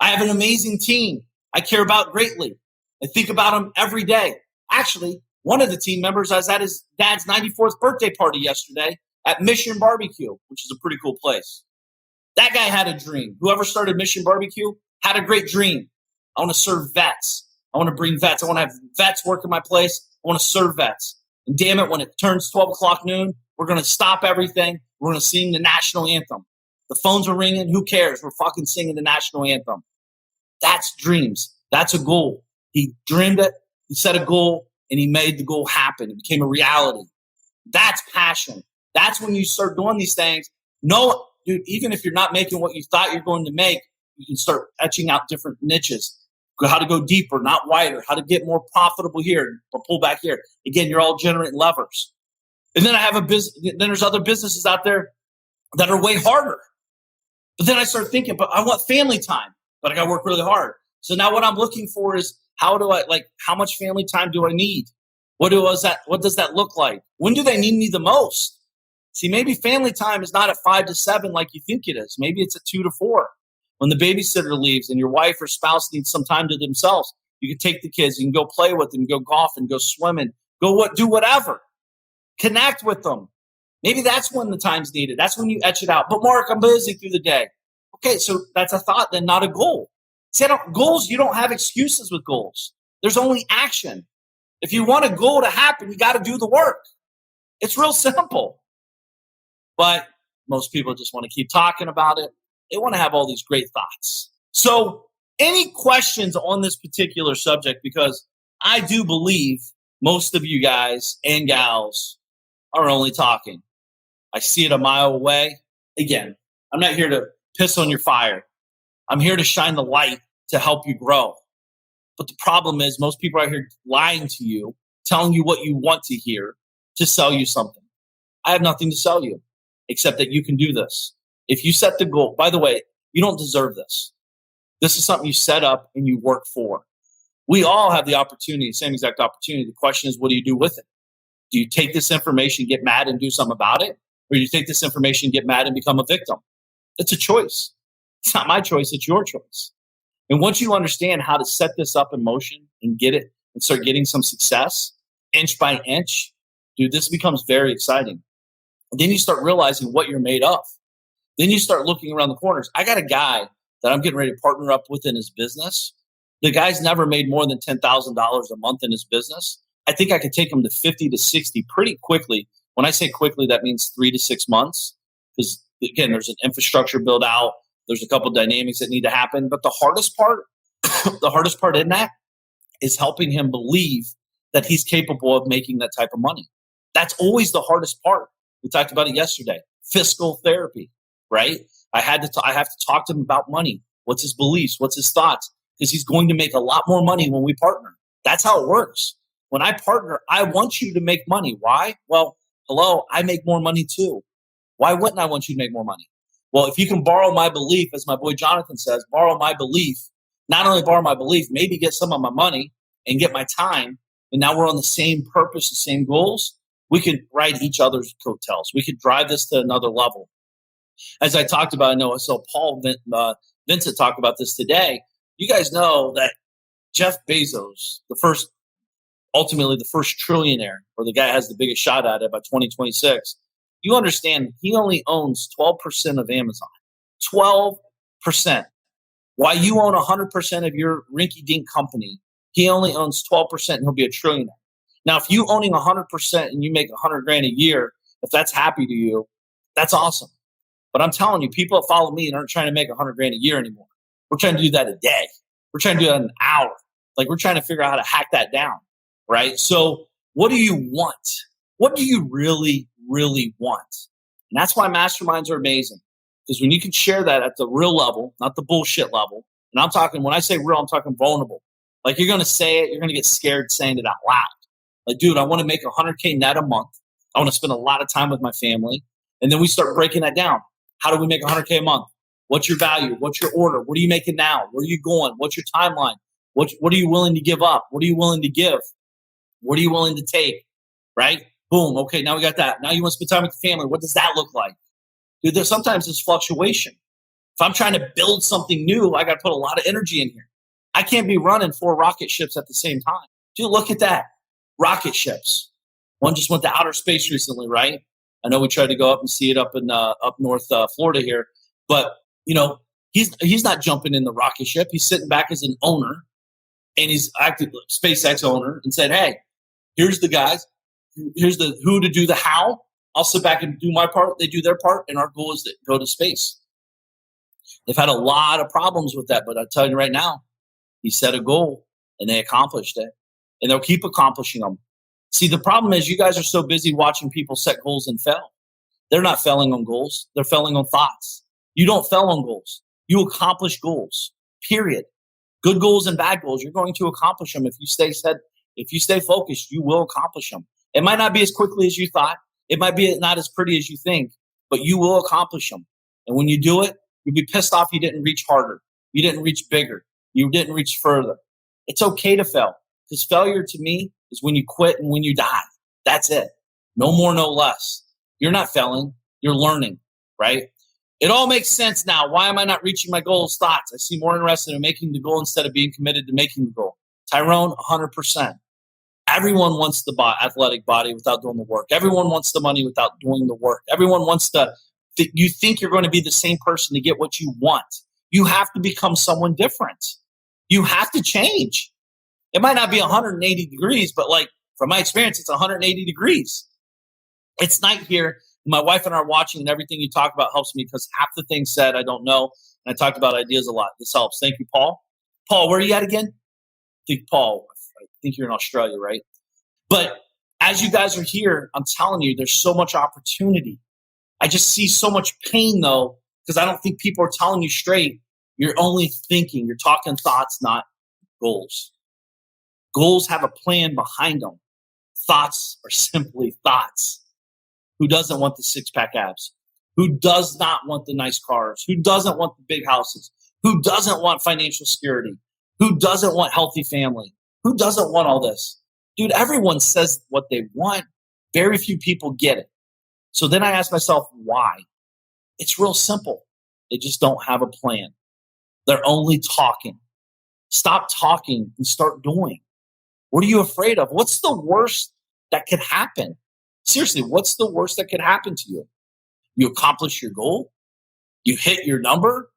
I have an amazing team I care about greatly. I think about them every day. Actually, one of the team members, I was at his dad's 94th birthday party yesterday at Mission Barbecue, which is a pretty cool place. That guy had a dream. Whoever started Mission Barbecue had a great dream. I want to serve vets. I want to bring vets. I want to have vets work in my place. I want to serve vets. And damn it, when it turns 12 o'clock noon, we're going to stop everything. We're going to sing the national anthem. The phones are ringing. Who cares? We're fucking singing the national anthem. That's dreams. That's a goal. He dreamed it. He set a goal, and he made the goal happen. It became a reality. That's passion. That's when you start doing these things. No, dude, even if you're not making what you thought you're going to make, you can start etching out different niches. How to go deeper, not wider. How to get more profitable here or pull back here. Again, you're all generating levers. And then I have a business. Then there's other businesses out there that are way harder. But then I start thinking, but I want family time, but I got to work really hard. So now what I'm looking for is how much family time do I need? What does that look like? When do they need me the most? See, maybe family time is not at 5 to 7 like you think it is. Maybe it's at 2 to 4. When the babysitter leaves and your wife or spouse needs some time to themselves, you can take the kids, you can go play with them, go golfing, go swimming, do whatever. Connect with them. Maybe that's when the time's needed. That's when you etch it out. But Mark, I'm busy through the day. Okay, so that's a thought then, not a goal. See, goals, you don't have excuses with goals. There's only action. If you want a goal to happen, you got to do the work. It's real simple. But most people just want to keep talking about it. They want to have all these great thoughts. So any questions on this particular subject? Because I do believe most of you guys and gals are only talking. I see it a mile away. Again, I'm not here to piss on your fire. I'm here to shine the light to help you grow. But the problem is most people are here lying to you, telling you what you want to hear to sell you something. I have nothing to sell you except that you can do this. If you set the goal, by the way, you don't deserve this. This is something you set up and you work for. We all have the opportunity, same exact opportunity. The question is, what do you do with it? Do you take this information, get mad and do something about it? Or do you take this information, get mad and become a victim? It's a choice. It's not my choice, it's your choice. And once you understand how to set this up in motion and get it and start getting some success inch by inch, dude, this becomes very exciting. And then you start realizing what you're made of. Then you start looking around the corners. I got a guy that I'm getting ready to partner up with in his business. The guy's never made more than $10,000 a month in his business. I think I could take him to 50 to 60 pretty quickly. When I say quickly, that means 3 to 6 months. Because again, there's an infrastructure build out. There's a couple of dynamics that need to happen. But the hardest part, the hardest part in that is helping him believe that he's capable of making that type of money. That's always the hardest part. We talked about it yesterday. Fiscal therapy, right? I have to talk to him about money. What's his beliefs? What's his thoughts? Because he's going to make a lot more money when we partner. That's how it works. When I partner, I want you to make money. Why? Well, hello, I make more money too. Why wouldn't I want you to make more money? Well, if you can borrow my belief, as my boy Jonathan says, borrow my belief, not only borrow my belief, maybe get some of my money and get my time, and now we're on the same purpose, the same goals, we could ride each other's coattails. We could drive this to another level. As I talked about, I know I saw Paul Vincent talk about this today. You guys know that Jeff Bezos, ultimately the first trillionaire, or the guy has the biggest shot at it by 2026, you understand he only owns 12% of Amazon. 12%. Why you own 100% of your rinky-dink company, he only owns 12% and he'll be a trillionaire. Now, if you owning 100% and you make $100,000 a year, if that's happy to you, that's awesome. But I'm telling you, people that follow me aren't trying to make $100,000 a year anymore. We're trying to do that a day. We're trying to do that in an hour. Like, we're trying to figure out how to hack that down, right? So what do you want? What do you really, really want? And that's why masterminds are amazing. Because when you can share that at the real level, not the bullshit level, and I'm talking, when I say real, I'm talking vulnerable. Like, you're going to say it, you're going to get scared saying it out loud. Like, dude, I want to make $100K net a month. I want to spend a lot of time with my family. And then we start breaking that down. How do we make $100K a month? What's your value? What's your order? What are you making now? Where are you going? What's your timeline? What are you willing to give up? What are you willing to give? What are you willing to take? Right? Boom. Okay, now we got that. Now you want to spend time with the family. What does that look like? Dude, sometimes there's fluctuation. If I'm trying to build something new, I got to put a lot of energy in here. I can't be running 4 rocket ships at the same time. Dude, look at that. Rocket ships. One just went to outer space recently, right? I know we tried to go up and see it up in up north Florida here, but you know, he's not jumping in the rocket ship. He's sitting back as an owner, and he's active SpaceX owner, and said, "Hey, here's the guys. Here's the who to do the how. I'll sit back and do my part. They do their part, and our goal is to go to space." They've had a lot of problems with that, but I'll tell you right now, he set a goal, and they accomplished it, and they'll keep accomplishing them. See, the problem is you guys are so busy watching people set goals and fail. They're not failing on goals. They're failing on thoughts. You don't fail on goals. You accomplish goals, period. Good goals and bad goals, you're going to accomplish them. If you stay focused, you will accomplish them. It might not be as quickly as you thought. It might be not as pretty as you think, but you will accomplish them. And when you do it, you'll be pissed off you didn't reach harder. You didn't reach bigger. You didn't reach further. It's okay to fail, because failure to me is when you quit and when you die. That's it. No more, no less. You're not failing. You're learning, right? It all makes sense now. Why am I not reaching my goals? Thoughts. I seem more interested in making the goal instead of being committed to making the goal. Tyrone, 100%. Everyone wants the athletic body without doing the work. Everyone wants the money without doing the work. Everyone wants you think you're going to be the same person to get what you want. You have to become someone different. You have to change. It might not be 180 degrees, but like from my experience, it's 180 degrees. It's night here. My wife and I are watching, and everything you talk about helps me, because half the things said I don't know. And I talked about ideas a lot. This helps. Thank you, Paul. Paul, where are you at again? I think you're in Australia, right? But as you guys are here, I'm telling you, there's so much opportunity. I just see so much pain, though, because I don't think people are telling you straight. You're only thinking. You're talking thoughts, not goals. Goals have a plan behind them. Thoughts are simply thoughts. Who doesn't want the 6-pack abs? Who does not want the nice cars? Who doesn't want the big houses? Who doesn't want financial security? Who doesn't want healthy family? Who doesn't want all this? Dude, everyone says what they want. Very few people get it. So then I ask myself, why? It's real simple. They just don't have a plan. They're only talking. Stop talking and start doing. What are you afraid of? What's the worst that could happen? Seriously, what's the worst that could happen to you? You accomplish your goal? You hit your number?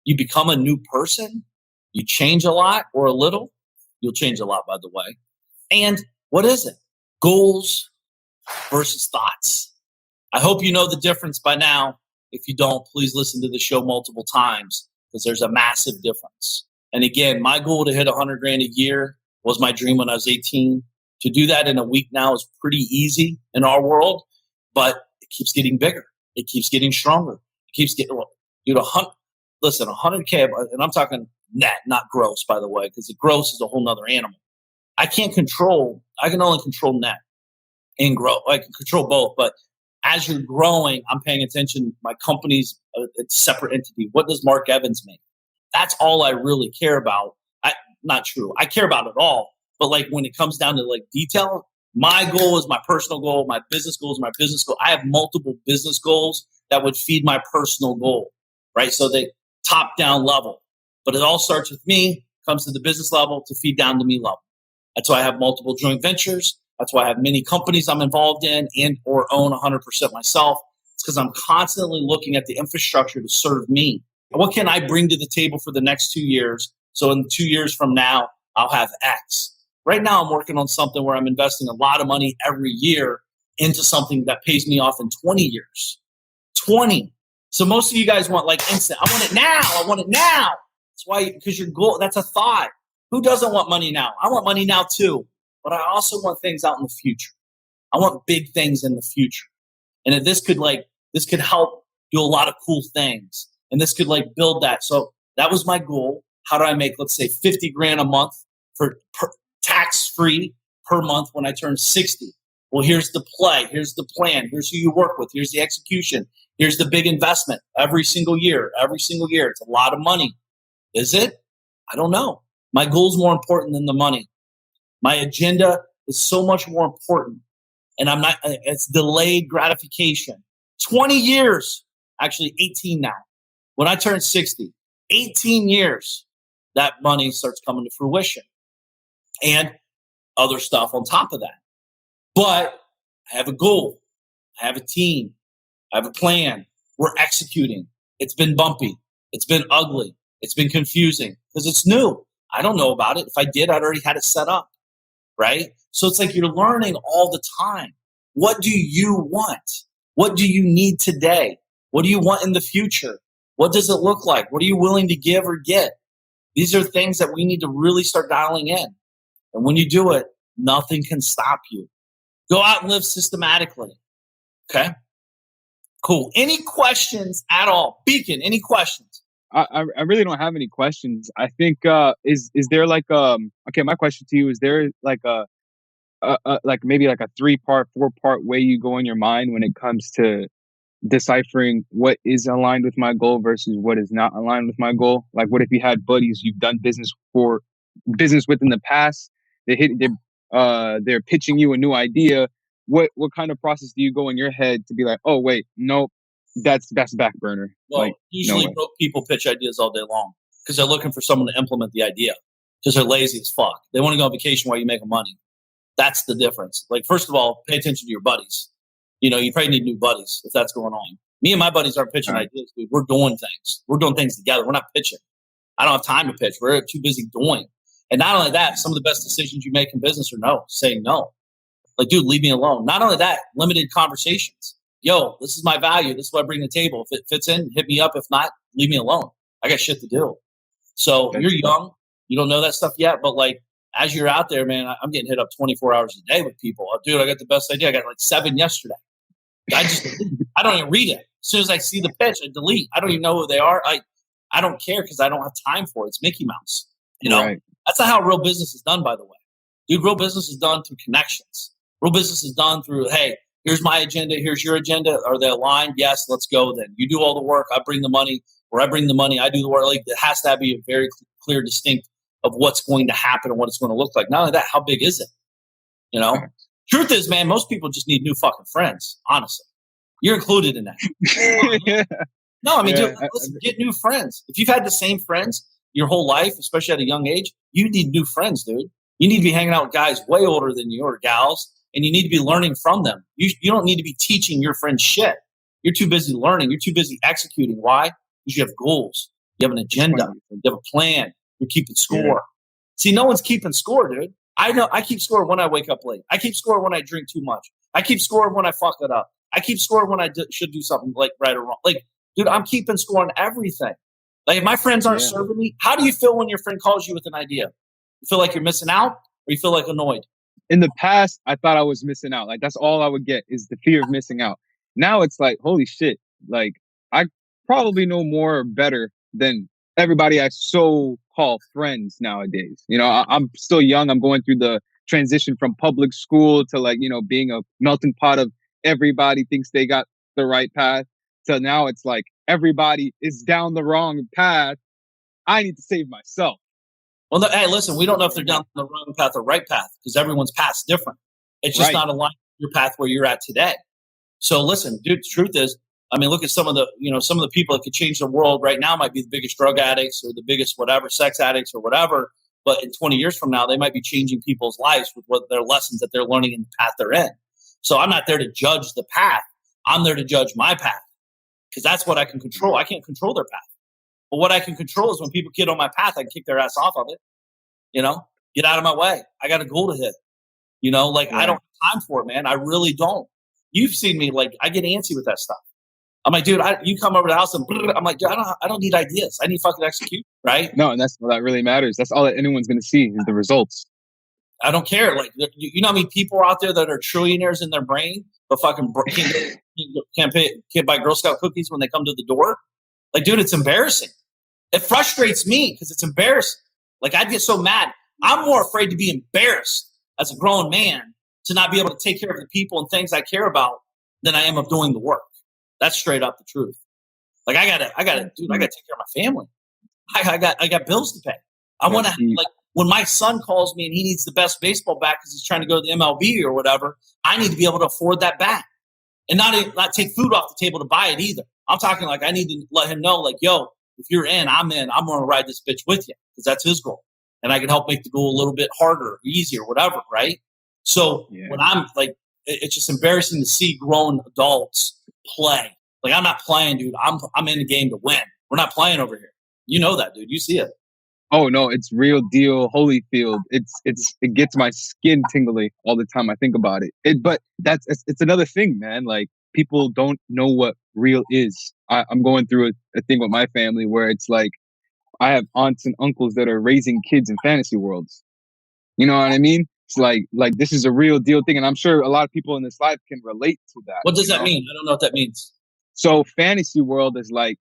You become a new person? You change a lot or a little? You'll change a lot, by the way. And what is it? Goals versus thoughts. I hope you know the difference by now. If you don't, please listen to the show multiple times because there's a massive difference. And again, my goal to hit 100 grand a year was my dream when I was 18. To do that in a week now is pretty easy in our world, but it keeps getting bigger. It keeps getting stronger. It keeps getting, dude, 100K, and I'm talking net, not gross, by the way, because the gross is a whole nother animal. I can only control net and grow. I can control both, but as you're growing, I'm paying attention. My company's a separate entity. What does Mark Evans make? That's all I really care about. Not true. I care about it all. But like when it comes down to like detail, my goal is my personal goal. My business goal is my business goal. I have multiple business goals that would feed my personal goal, right? So they top down level. But it all starts with me, comes to the business level to feed down to me level. That's why I have multiple joint ventures. That's why I have many companies I'm involved in and or own 100% myself. It's because I'm constantly looking at the infrastructure to serve me. What can I bring to the table for the next 2 years? So in 2 years from now, I'll have X. Right now, I'm working on something where I'm investing a lot of money every year into something that pays me off in 20 years. 20. So most of you guys want like instant. I want it now. I want it now. That's why, because your goal, that's a thought. Who doesn't want money now? I want money now too. But I also want things out in the future. I want big things in the future. And if this could help do a lot of cool things. And this could like build that. So that was my goal. How do I make, let's say, 50 grand a month for tax-free per month when I turn 60? Well, here's the play. Here's the plan. Here's who you work with. Here's the execution. Here's the big investment every single year. Every single year. It's a lot of money. Is it? I don't know. My goal is more important than the money. My agenda is so much more important. And it's delayed gratification. 20 years, actually 18 now. When I turn 60, 18 years, that money starts coming to fruition. And other stuff on top of that. But I have a goal. I have a team. I have a plan. We're executing. It's been bumpy. It's been ugly. It's been confusing because it's new. I don't know about it. If I did, I'd already had it set up, right? So it's like you're learning all the time. What do you want? What do you need today? What do you want in the future? What does it look like? What are you willing to give or get? These are things that we need to really start dialing in. And when you do it, nothing can stop you. Go out and live systematically. Okay? Cool. Any questions at all? Beacon, any questions? I really don't have any questions. I think is there like okay, my question to you is there like a like maybe like a 3-part, 4-part way you go in your mind when it comes to deciphering what is aligned with my goal versus what is not aligned with my goal? Like what if you had buddies you've done business with in the past, they're pitching you a new idea. What kind of process do you go in your head to be like, oh wait, nope, that's back burner? Well, like, usually broke people pitch ideas all day long because they're looking for someone to implement the idea because they're lazy as fuck. They want to go on vacation while you're making money. That's the difference. Like, first of all, pay attention to your buddies. You probably need new buddies if that's going on. Me and my buddies aren't pitching ideas, dude. We're doing things. We're doing things together. We're not pitching. I don't have time to pitch. We're too busy doing. And not only that, some of the best decisions you make in business are saying no. Like, dude, leave me alone. Not only that, limited conversations. Yo, this is my value. This is what I bring to the table. If it fits in, hit me up. If not, leave me alone. I got shit to do. So you're young. You don't know that stuff yet. But like, as you're out there, man, I'm getting hit up 24 hours a day with people. Dude, I got the best idea. I got like 7 yesterday. I don't even read it. As soon as I see the pitch, I delete. I don't even know who they are. I don't care because I don't have time for it. It's Mickey Mouse. Right. That's not how real business is done, by the way. Dude, real business is done through connections. Real business is done through, hey, here's my agenda. Here's your agenda. Are they aligned? Yes, let's go then. You do all the work. I bring the money. where I bring the money, I do the work. Like, it has to be a very clear, distinct of what's going to happen and what it's going to look like. Not only that, how big is it? You know, truth is, man, most people just need new fucking friends. Honestly, you're included in that. Yeah. No, I mean, Yeah, dude, listen, get new friends. If you've had the same friends your whole life, especially at a young age, you need new friends, dude. You need to be hanging out with guys way older than you or gals, and you need to be learning from them. You don't need to be teaching your friends shit. You're too busy learning. You're too busy executing. Why? Because you have goals. You have an agenda. You have a plan. You're keeping score. Yeah. See, no one's keeping score, dude. I know I keep score when I wake up late. I keep score when I drink too much. I keep score when I fuck it up. I keep score when I should do something like right or wrong. Like, dude, I'm keeping score on everything. Like, if my friends aren't serving me, how do you feel when your friend calls you with an idea? You feel like you're missing out, or you feel like annoyed? In the past, I thought I was missing out. Like, that's all I would get is the fear of missing out. Now it's like, holy shit. Like, I probably know more or better than everybody I so call friends nowadays. You know, I'm still young. I'm going through the transition from public school to, like, you know, being a melting pot of everybody thinks they got the right path. So now it's like everybody is down the wrong path. I need to save myself. Well, hey, listen, we don't know if they're down the wrong path or right path because everyone's path's different. It's just not aligned with your path where you're at today. So listen, dude, the truth is, I mean, look at some of the people that could change the world right now might be the biggest drug addicts or the biggest whatever, sex addicts or whatever. But in 20 years from now, they might be changing people's lives with what their lessons that they're learning in the path they're in. So I'm not there to judge the path. I'm there to judge my path because that's what I can control. I can't control their path. But what I can control is when people get on my path, I can kick their ass off of it. You know, get out of my way. I got a goal to hit. You know, like I don't have time for it, man. I really don't. You've seen me, like I get antsy with that stuff. I'm like, dude, you come over to the house and I'm like, dude, I don't need ideas. I need fucking execute, right? No, and that's what that really matters. That's all that anyone's going to see is the results. I don't care. Like, you know how many people are out there that are trillionaires in their brain, but fucking can't buy Girl Scout cookies when they come to the door? Like, dude, it's embarrassing. It frustrates me because it's embarrassing. Like, I'd get so mad. I'm more afraid to be embarrassed as a grown man to not be able to take care of the people and things I care about than I am of doing the work. That's straight up the truth. Like, I gotta take care of my family. I got bills to pay. I want to, like, when my son calls me and he needs the best baseball bat because he's trying to go to the MLB or whatever, I need to be able to afford that bat and not take food off the table to buy it either. I'm talking like I need to let him know, like, yo, if you're in, I'm in. I'm going to ride this bitch with you because that's his goal. And I can help make the goal a little bit harder, easier, whatever, right? So when I'm like, it's just embarrassing to see grown adults play. Like, I'm not playing, dude. I'm in the game to win. We're not playing over here. You know that, dude. You see it. Oh no, it's real deal, Holyfield. It gets my skin tingly all the time I think about it. But it's another thing, man. Like, people don't know what real is. I'm going through a thing with my family where it's like I have aunts and uncles that are raising kids in fantasy worlds. You know what I mean? It's like this is a real deal thing, and I'm sure a lot of people in this life can relate to that. What does that mean? I don't know what that means. So fantasy world is like,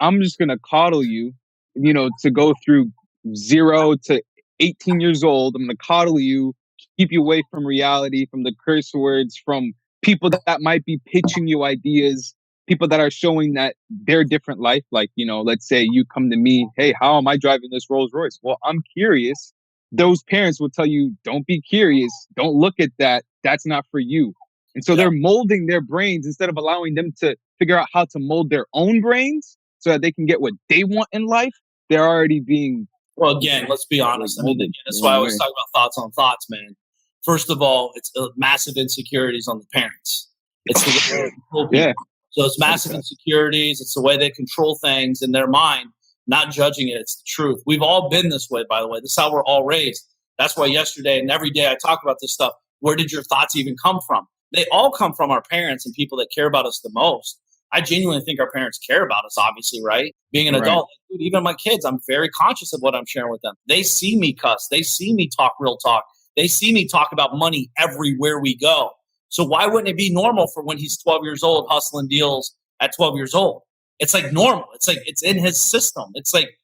I'm just gonna coddle you, you know, to go through 0 to 18 years old. I'm gonna coddle you, keep you away from reality, from the curse words, from people that might be pitching you ideas, people that are showing that their different life. Like, you know, let's say you come to me, hey, how am I driving this Rolls Royce? Well, I'm curious. Those parents will tell you, don't be curious. Don't look at that. That's not for you. And so they're molding their brains instead of allowing them to figure out how to mold their own brains so that they can get what they want in life. They're already being... Well, again, let's be honest. I mean, that's why I always talk about thoughts on thoughts, man. First of all, it's massive insecurities on the parents. It's the way they control people. So it's massive insecurities. It's the way they control things in their mind, not judging it. It's the truth. We've all been this way, by the way. This is how we're all raised. That's why yesterday and every day I talk about this stuff. Where did your thoughts even come from? They all come from our parents and people that care about us the most. I genuinely think our parents care about us, obviously, right? Being an adult, dude, even my kids, I'm very conscious of what I'm sharing with them. They see me cuss. They see me talk real talk. They see me talk about money everywhere we go. So why wouldn't it be normal for when he's 12 years old, hustling deals at 12 years old? It's like normal. It's like it's in his system. It's like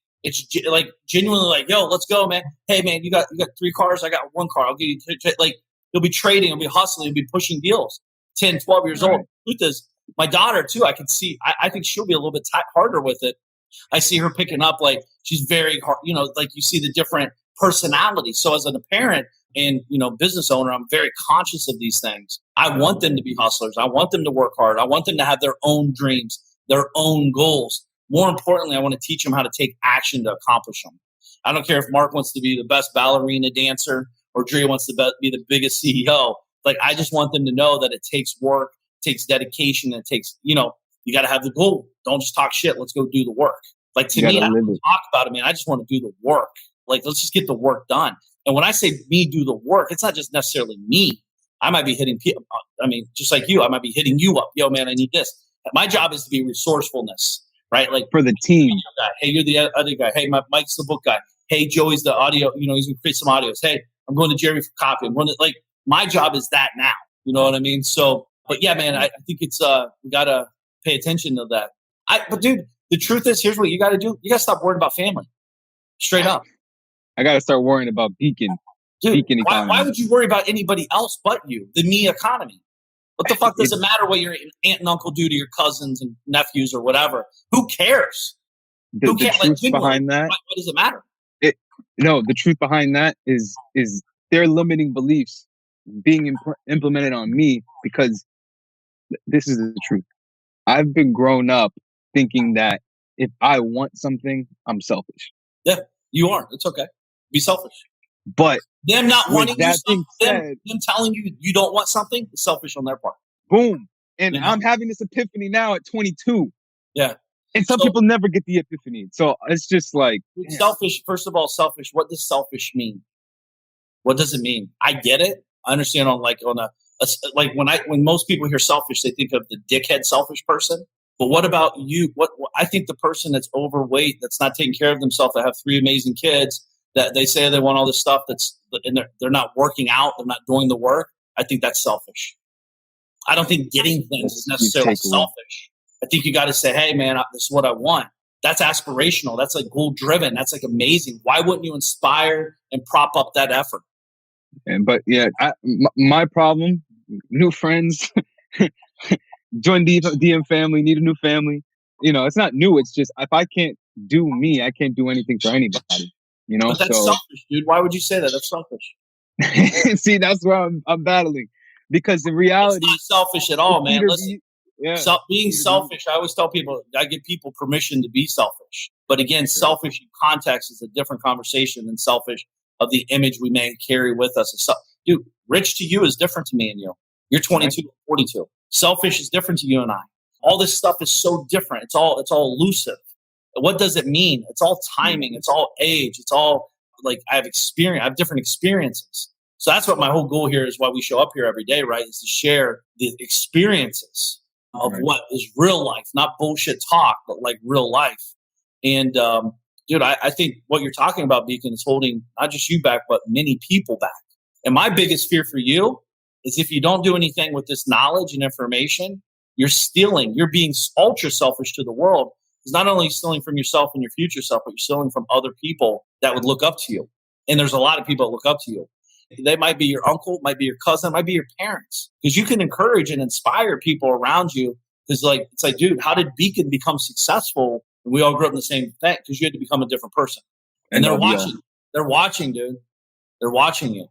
genuinely like, yo, let's go, man. Hey, man, you got 3 cars. I got 1 car. I'll give you like he'll be trading. He'll be hustling. He'll be pushing deals. 10, 12 years old. Truth is, my daughter too. I can see. I think she'll be a little bit harder with it I see her picking up, like, she's very hard, like you see the different personalities. So as a parent and, business owner, I'm very conscious of these things. I want them to be hustlers. I want them to work hard. I want them to have their own dreams, their own goals. More importantly, I want to teach them how to take action to accomplish them. I don't care if Mark wants to be the best ballerina dancer or Dre wants to be the biggest CEO. Like, I just want them to know that it takes work, takes dedication, and it takes, you got to have the goal. Don't just talk shit. Let's go do the work. Like, to me, I don't talk about it, man. I just want to do the work. Like, let's just get the work done. And when I say me do the work, it's not just necessarily me. I might be hitting people. I mean, just like you, I might be hitting you up. Yo, man, I need this. My job is to be resourcefulness, right? Like, for the team. Hey, you're the other guy. Hey, Mike's the book guy. Hey, Joey's the audio. He's going to create some audios. Hey, I'm going to Jerry for copy. I'm going to, like, my job is that now. You know what I mean? So, but yeah, man, I think it's, we got to pay attention to that. But dude, the truth is, here's what you got to do. You got to stop worrying about family. Straight up. I got to start worrying about Beacon. Dude, Beacon why would you worry about anybody else but you? The me economy. What the fuck does it matter what your aunt and uncle do to your cousins and nephews or whatever? Who cares? Who cares? The truth behind that. What does it matter? The truth behind that is their limiting beliefs being implemented on me, because this is the truth. I've been grown up thinking that if I want something, I'm selfish. Yeah, you are. It's okay. Be selfish. But them not wanting you something, them telling you you don't want something, is selfish on their part. Boom. And I'm having this epiphany now at 22. Yeah. And some people never get the epiphany. So it's just like... Selfish. First of all, selfish. What does selfish mean? What does it mean? I get it. I understand when most people hear selfish, they think of the dickhead selfish person. But what about you? What I think the person that's overweight, that's not taking care of themselves, that have 3 amazing kids, that they say they want all this stuff, and they're not working out, they're not doing the work. I think that's selfish. I don't think getting things is necessarily selfish. I think you got to say, hey, man, this is what I want. That's aspirational. That's like goal driven. That's like amazing. Why wouldn't you inspire and prop up that effort? But yeah, my problem, new friends, join DM family, need a new family. It's not new. It's just, if I can't do me, I can't do anything for anybody. But that's selfish, dude. Why would you say that? That's selfish. See, that's where I'm battling, because the reality, it's not selfish at all, man. Listen, being selfish, I always tell people, I give people permission to be selfish. But again, selfish in context is a different conversation than selfish of the image we may carry with us. Dude, rich to you is different to me and you. You're 22, 42. Selfish is different to you and I. All this stuff is so different. It's all elusive. What does it mean? It's all timing. It's all age. It's all like I have different experiences. So that's what my whole goal here is, why we show up here every day, right? Is to share the experiences of what is real life, not bullshit talk, but like real life. And dude, I think what you're talking about, Beacon, is holding not just you back, but many people back. And my biggest fear for you is if you don't do anything with this knowledge and information, you're stealing. You're being ultra selfish to the world. It's not only stealing from yourself and your future self, but you're stealing from other people that would look up to you. And there's a lot of people that look up to you. They might be your uncle, might be your cousin, might be your parents. Because you can encourage and inspire people around you. Because it's like, dude, how did Beacon become successful? And we all grew up in the same thing, because you had to become a different person. And they're watching. They're watching, dude. They're watching you.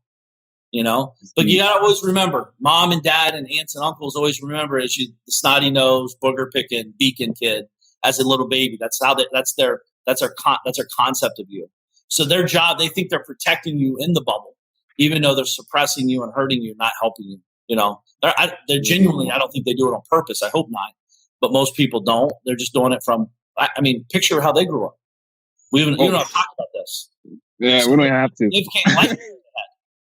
But you gotta always remember, mom and dad and aunts and uncles always remember as you, the snotty nose, booger picking Beacon kid as a little baby. That's their concept of you. So their job, they think they're protecting you in the bubble, even though they're suppressing you and hurting you, not helping you. They're genuinely, I don't think they do it on purpose. I hope not, but most people don't. They're just doing it from. I mean, picture how they grew up. We don't have to talk about this. Yeah, we don't have to. They can't like that.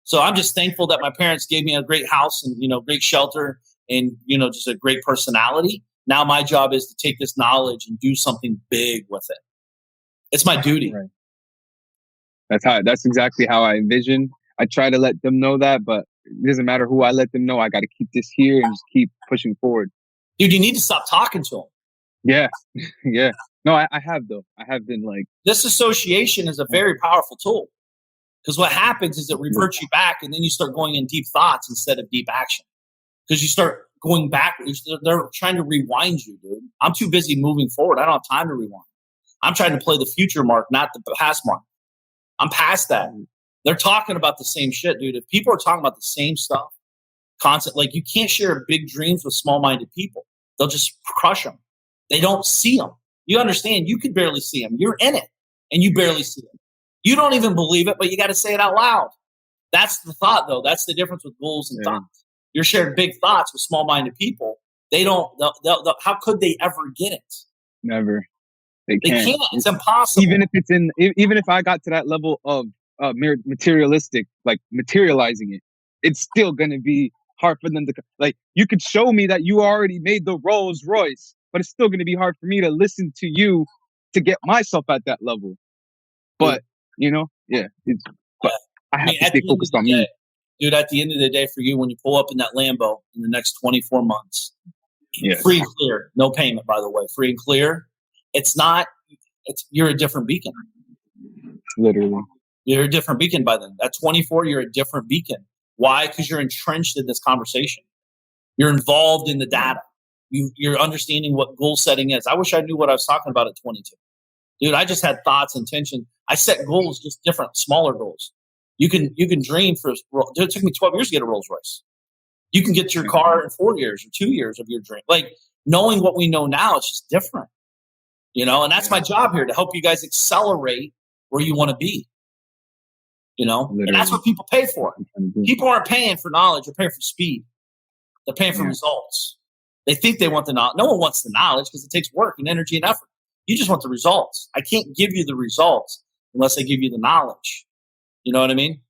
So I'm just thankful that my parents gave me a great house and, great shelter and, just a great personality. Now my job is to take this knowledge and do something big with it. It's my duty. Right. That's exactly how I envision. I try to let them know that, but it doesn't matter who I let them know. I got to keep this here and just keep pushing forward. Dude, you need to stop talking to them. Yeah. Yeah. No, I have though. I have been like. Disassociation is a very powerful tool. Because what happens is it reverts you back, and then you start going in deep thoughts instead of deep action. Because you start going back. They're trying to rewind you, dude. I'm too busy moving forward. I don't have time to rewind. I'm trying to play the future Mark, not the past Mark. I'm past that. They're talking about the same shit, dude. If people are talking about the same stuff, constant, like you can't share big dreams with small-minded people. They'll just crush them. They don't see them. You understand? You can barely see them. You're in it, and you barely see them. You don't even believe it, but you got to say it out loud. That's the thought, though. That's the difference with goals and thoughts. You're sharing big thoughts with small-minded people. They don't. They'll, how could they ever get it? Never. They can't. It's impossible. Even if I got to that level of materialistic, like materializing it, it's still gonna be hard for them to, like, you could show me that you already made the Rolls Royce, but it's still gonna be hard for me to listen to you to get myself at that level. But but I have to stay focused on me. Dude, at the end of the day, for you, when you pull up in that Lambo in the next 24 months, free and clear, no payment, by the way, free and clear. You're a different beacon. Literally. You're a different beacon by then. At 24, you're a different beacon. Why? Because you're entrenched in this conversation. You're involved in the data. You're understanding what goal setting is. I wish I knew what I was talking about at 22. Dude, I just had thoughts, intention. I set goals, just different, smaller goals. You can dream for. It took me 12 years to get a Rolls Royce. You can get your car in 4 years or 2 years of your dream. Like, knowing what we know now, it's just different. And that's my job here, to help you guys accelerate where you want to be. And that's what people pay for. People aren't paying for knowledge; they're paying for speed. They're paying for results. They think they want the knowledge. No one wants the knowledge because it takes work and energy and effort. You just want the results. I can't give you the results unless I give you the knowledge. You know what I mean?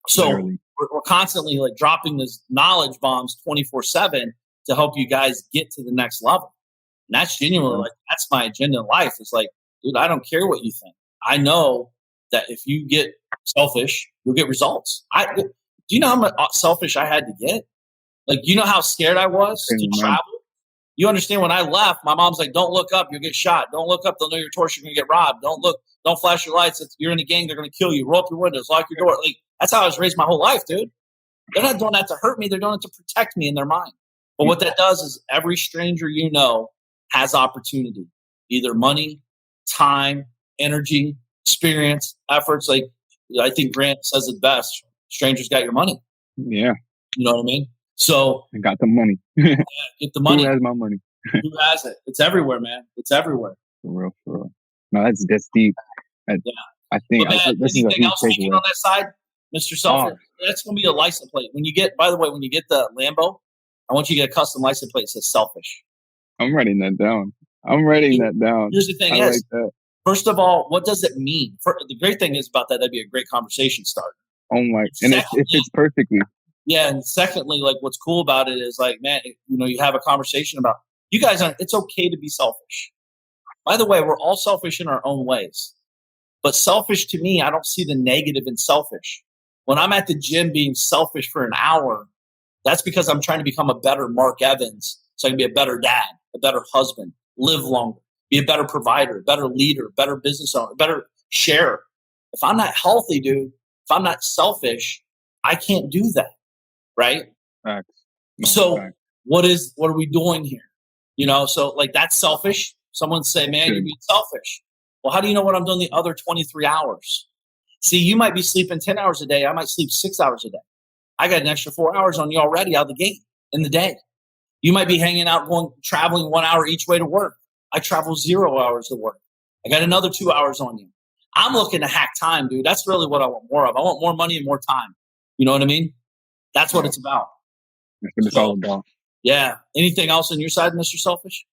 So we're constantly like dropping these knowledge bombs 24/7 to help you guys get to the next level. And that's genuinely like, that's my agenda in life. It's like, dude, I don't care what you think. I know that if you get selfish, you'll get results. Do you know how much selfish I had to get? Like, you know how scared I was to travel? You understand, when I left, my mom's like, don't look up, you'll get shot. Don't look up, they'll know your torch, you're going to get robbed. Don't look, don't flash your lights. You're in a gang, they're going to kill you. Roll up your windows, lock your door. Like, that's how I was raised my whole life, dude. They're not doing that to hurt me. They're doing it to protect me in their mind. But what that does is every stranger has opportunity, either money, time, energy, experience, efforts. Like, I think Grant says it best: strangers got your money. Yeah. You know what I mean? So I got the money. Get the money. Who has my money? Who has it? It's everywhere, man. It's everywhere. For real. No, that's deep. I think. Anything else thinking on that side, Mr. Selfridge? That's going to be a license plate. When you get the Lambo, I want you to get a custom license plate that says selfish. I'm writing that down. Here's the thing is, first of all, what does it mean? The great thing is about that'd be a great conversation starter. Oh my! And it fits perfectly. Yeah, and secondly, like, what's cool about it is, like, man, you have a conversation about, you guys, it's okay to be selfish. By the way, we're all selfish in our own ways. But selfish, to me, I don't see the negative in selfish. When I'm at the gym being selfish for an hour, that's because I'm trying to become a better Mark Evans, so I can be a better dad, a better husband, live longer, be a better provider, better leader, better business owner, better sharer. If I'm not healthy, dude, if I'm not selfish, I can't do that. Right? Facts. What are we doing here? So like, that's selfish. Someone say, man, you're being selfish. Well, how do you know what I'm doing the other 23 hours? See, you might be sleeping 10 hours a day. I might sleep 6 hours a day. I got an extra 4 hours on you already out of the gate in the day. You might be hanging out, traveling 1 hour each way to work. I travel 0 hours to work. I got another 2 hours on you. I'm looking to hack time, dude. That's really what I want more of. I want more money and more time. You know what I mean? That's what it's about. That's what it's all about. Yeah. Anything else on your side, Mr. Selfish?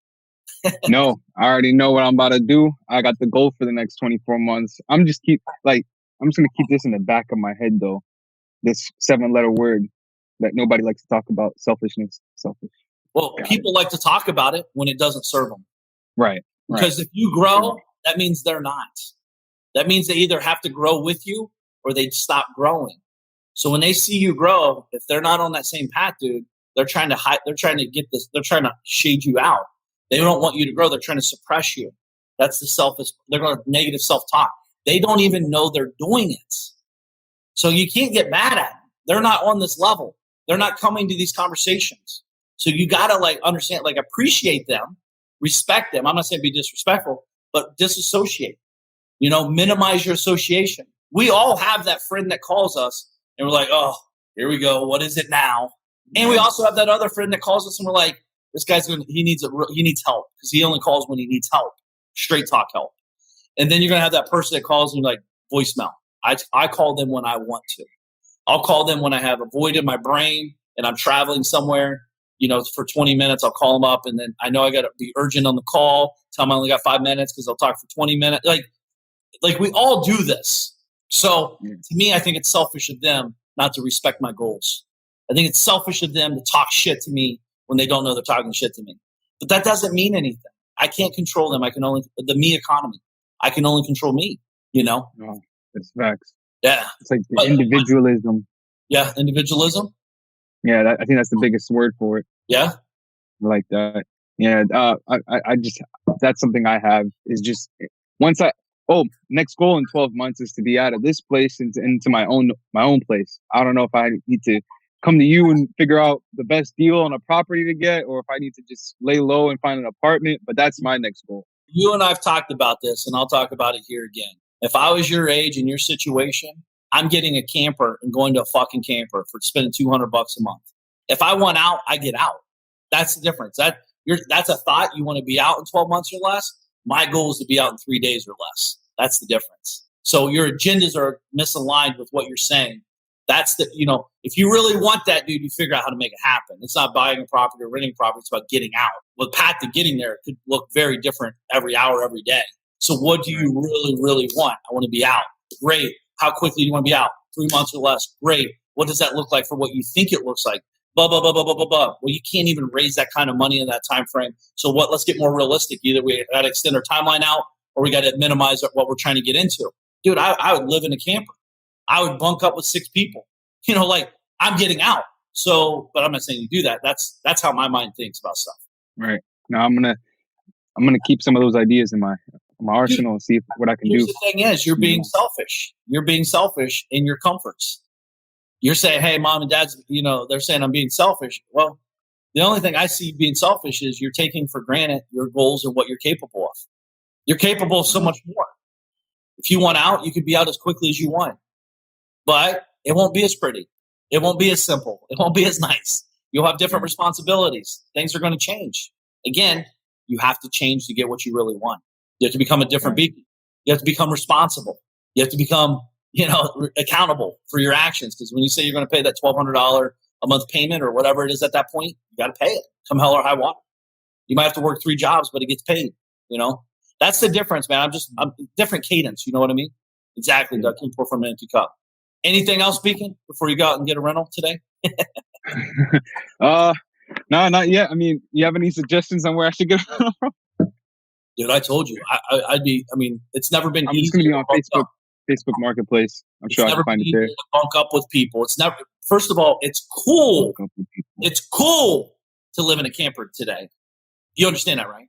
No, I already know what I'm about to do. I got the goal for the next 24 months. I'm just going to keep this in the back of my head, though. This 7-letter word that nobody likes to talk about: selfishness. Selfish. Well, people like to talk about it when it doesn't serve them. Right. Because if you grow, that means they're not. That means they either have to grow with you or they stop growing. So when they see you grow, if they're not on that same path, dude, they're trying to hide. They're trying to get this. They're trying to shade you out. They don't want you to grow. They're trying to suppress you. That's the selfish. They're going to negative self-talk. They don't even know they're doing it. So you can't get mad at them. They're not on this level. They're not coming to these conversations. So you got to understand, appreciate them, respect them. I'm not saying be disrespectful, but disassociate. Minimize your association. We all have that friend that calls us and we're like, oh, here we go. What is it now? And we also have that other friend that calls us and we're like, this guy's he needs help because he only calls when he needs help, straight talk help. And then you're going to have that person that calls and like voicemail. I call them when I want to. I'll call them when I have a void in my brain and I'm traveling somewhere, for 20 minutes. I'll call them up and then I know I got to be urgent on the call. Tell them I only got 5 minutes because I'll talk for 20 minutes. Like we all do this. So to me, I think it's selfish of them not to respect my goals. I think it's selfish of them to talk shit to me when they don't know they're talking shit to me. But that doesn't mean anything. I can't control them. I can only the me economy. I can only control me, No, it's facts. Yeah. It's like the individualism. Yeah, individualism. Yeah, I think that's the biggest word for it. Yeah. Like that. Yeah, I just, that's something I have is just next goal in 12 months is to be out of this place into my own place. I don't know if I need to come to you and figure out the best deal on a property to get, or if I need to just lay low and find an apartment, but that's my next goal. You and I've talked about this, and I'll talk about it here again. If I was your age and your situation, I'm getting a camper and going to a fucking camper for spending $200 a month. If I want out, I get out. That's the difference. That's a thought. You want to be out in 12 months or less. My goal is to be out in 3 days or less. That's the difference. So your agendas are misaligned with what you're saying. That's if you really want that, dude, you figure out how to make it happen. It's not buying a property or renting a property. It's about getting out. With path to getting there, it could look very different every hour, every day. So what do you really, really want? I want to be out. Great. How quickly do you want to be out? 3 months or less. Great. What does that look like for what you think it looks like? Blah, blah, blah, blah, blah, blah, blah. Well, you can't even raise that kind of money in that time frame. So let's get more realistic. Either we got to extend our timeline out or we got to minimize what we're trying to get into. Dude, I would live in a camper. I would bunk up with 6 people. I'm getting out. So, but I'm not saying you do that. That's how my mind thinks about stuff. Right. Now I'm gonna keep some of those ideas in my arsenal and see what I can do. The thing is, you're being selfish. You're being selfish in your comforts. You're saying, hey, mom and dad's, they're saying I'm being selfish. Well, the only thing I see being selfish is you're taking for granted your goals and what you're capable of. You're capable of so much more. If you want out, you could be out as quickly as you want. But it won't be as pretty. It won't be as simple. It won't be as nice. You'll have different responsibilities. Things are going to change. Again, you have to change to get what you really want. You have to become a different being. You have to become responsible. You have to become, accountable for your actions. Because when you say you're going to pay that $1,200 a month payment or whatever it is at that point, you got to pay it. Come hell or high water. You might have to work 3 jobs, but it gets paid. That's the difference, man. I'm different cadence. You know what I mean? Exactly. Doug, can pour from an empty cup. Anything else speaking before you go out and get a rental today? No, not yet. I mean, you have any suggestions on where I should get a rental from? Dude, I told you. It's never been easy. It's going to be on Facebook Marketplace. I'm sure I can find it there. To bunk up with people. It's never. First of all, it's cool. It's cool to live in a camper today. You understand that, right?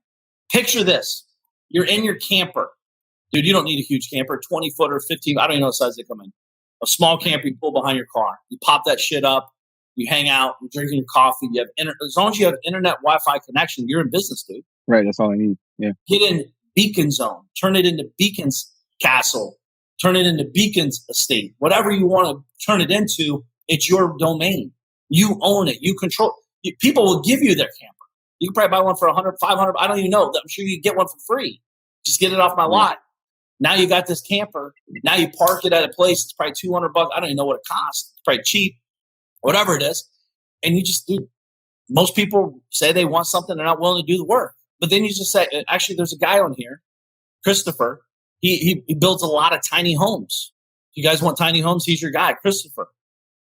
Picture this. You're in your camper. Dude, you don't need a huge camper. 20-footer, 15. I don't even know the size they come in. A small camper you pull behind your car. You pop that shit up. You hang out. You're drinking your coffee. You have as long as you have internet Wi-Fi connection, you're in business, dude. Right. That's all I need. Yeah. Get in Beacon Zone. Turn it into Beacon's Castle. Turn it into Beacon's Estate. Whatever you want to turn it into, it's your domain. You own it. You control. People will give you their camper. You can probably buy one for $100, $500. I don't even know. I'm sure you can get one for free. Just get it off my lot. Now you got this camper. Now you park it at a place. It's probably $200. I don't even know what it costs. It's probably cheap, whatever it is. And you just do. Most people say they want something. They're not willing to do the work. But then you just say, actually, there's a guy on here, Christopher. He builds a lot of tiny homes. If you guys want tiny homes, he's your guy, Christopher.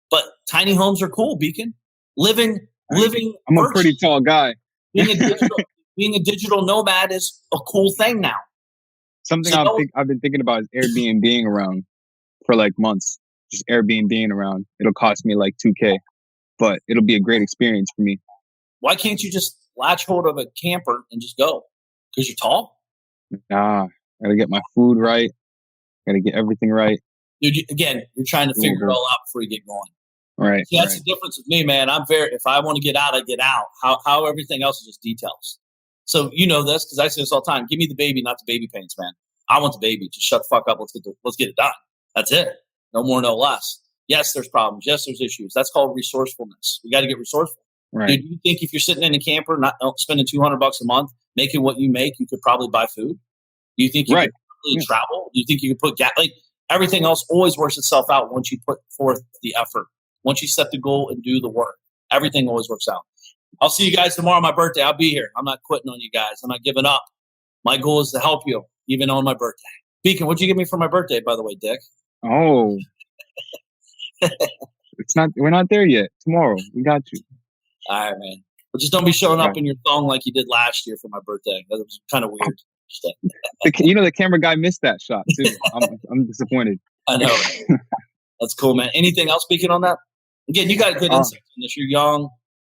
But tiny homes are cool, Beacon. Living. I'm a pretty tall guy. Being a digital nomad is a cool thing now. Something I've been thinking about is Airbnb around for like months. Just Airbnb around. It'll cost me like $2,000, but it'll be a great experience for me. Why can't you just latch hold of a camper and just go? Because you're tall? Nah, gotta get my food right. Gotta get everything right. Dude, you're trying to figure it all out before you get going. Right. See, that's the difference with me, man. If I want to get out, I get out. How everything else is just details. So you know this because I say this all the time. Give me the baby, not the baby pains, man. I want the baby. Just shut the fuck up. Let's get it done. That's it. No more, no less. Yes, there's problems. Yes, there's issues. That's called resourcefulness. We got to get resourceful. Right. Dude, you think if you're sitting in a camper, not spending $200 a month, making what you make, you could probably buy food? Do you think you could probably travel? Do you think you could put gas? Like everything else always works itself out once you put forth the effort. Once you set the goal and do the work, everything always works out. I'll see you guys tomorrow on my birthday. I'll be here. I'm not quitting on you guys. I'm not giving up. My goal is to help you, even on my birthday. Beacon, what'd you give me for my birthday, by the way, Dick? Oh, we're not there yet. Tomorrow, we got you. All right, man. But just don't be showing up in your thong like you did last year for my birthday. That was kind of weird. The camera guy missed that shot too. I'm disappointed. I know. That's cool, man. Anything else speaking on that? Again, you got good insight on this. You're young,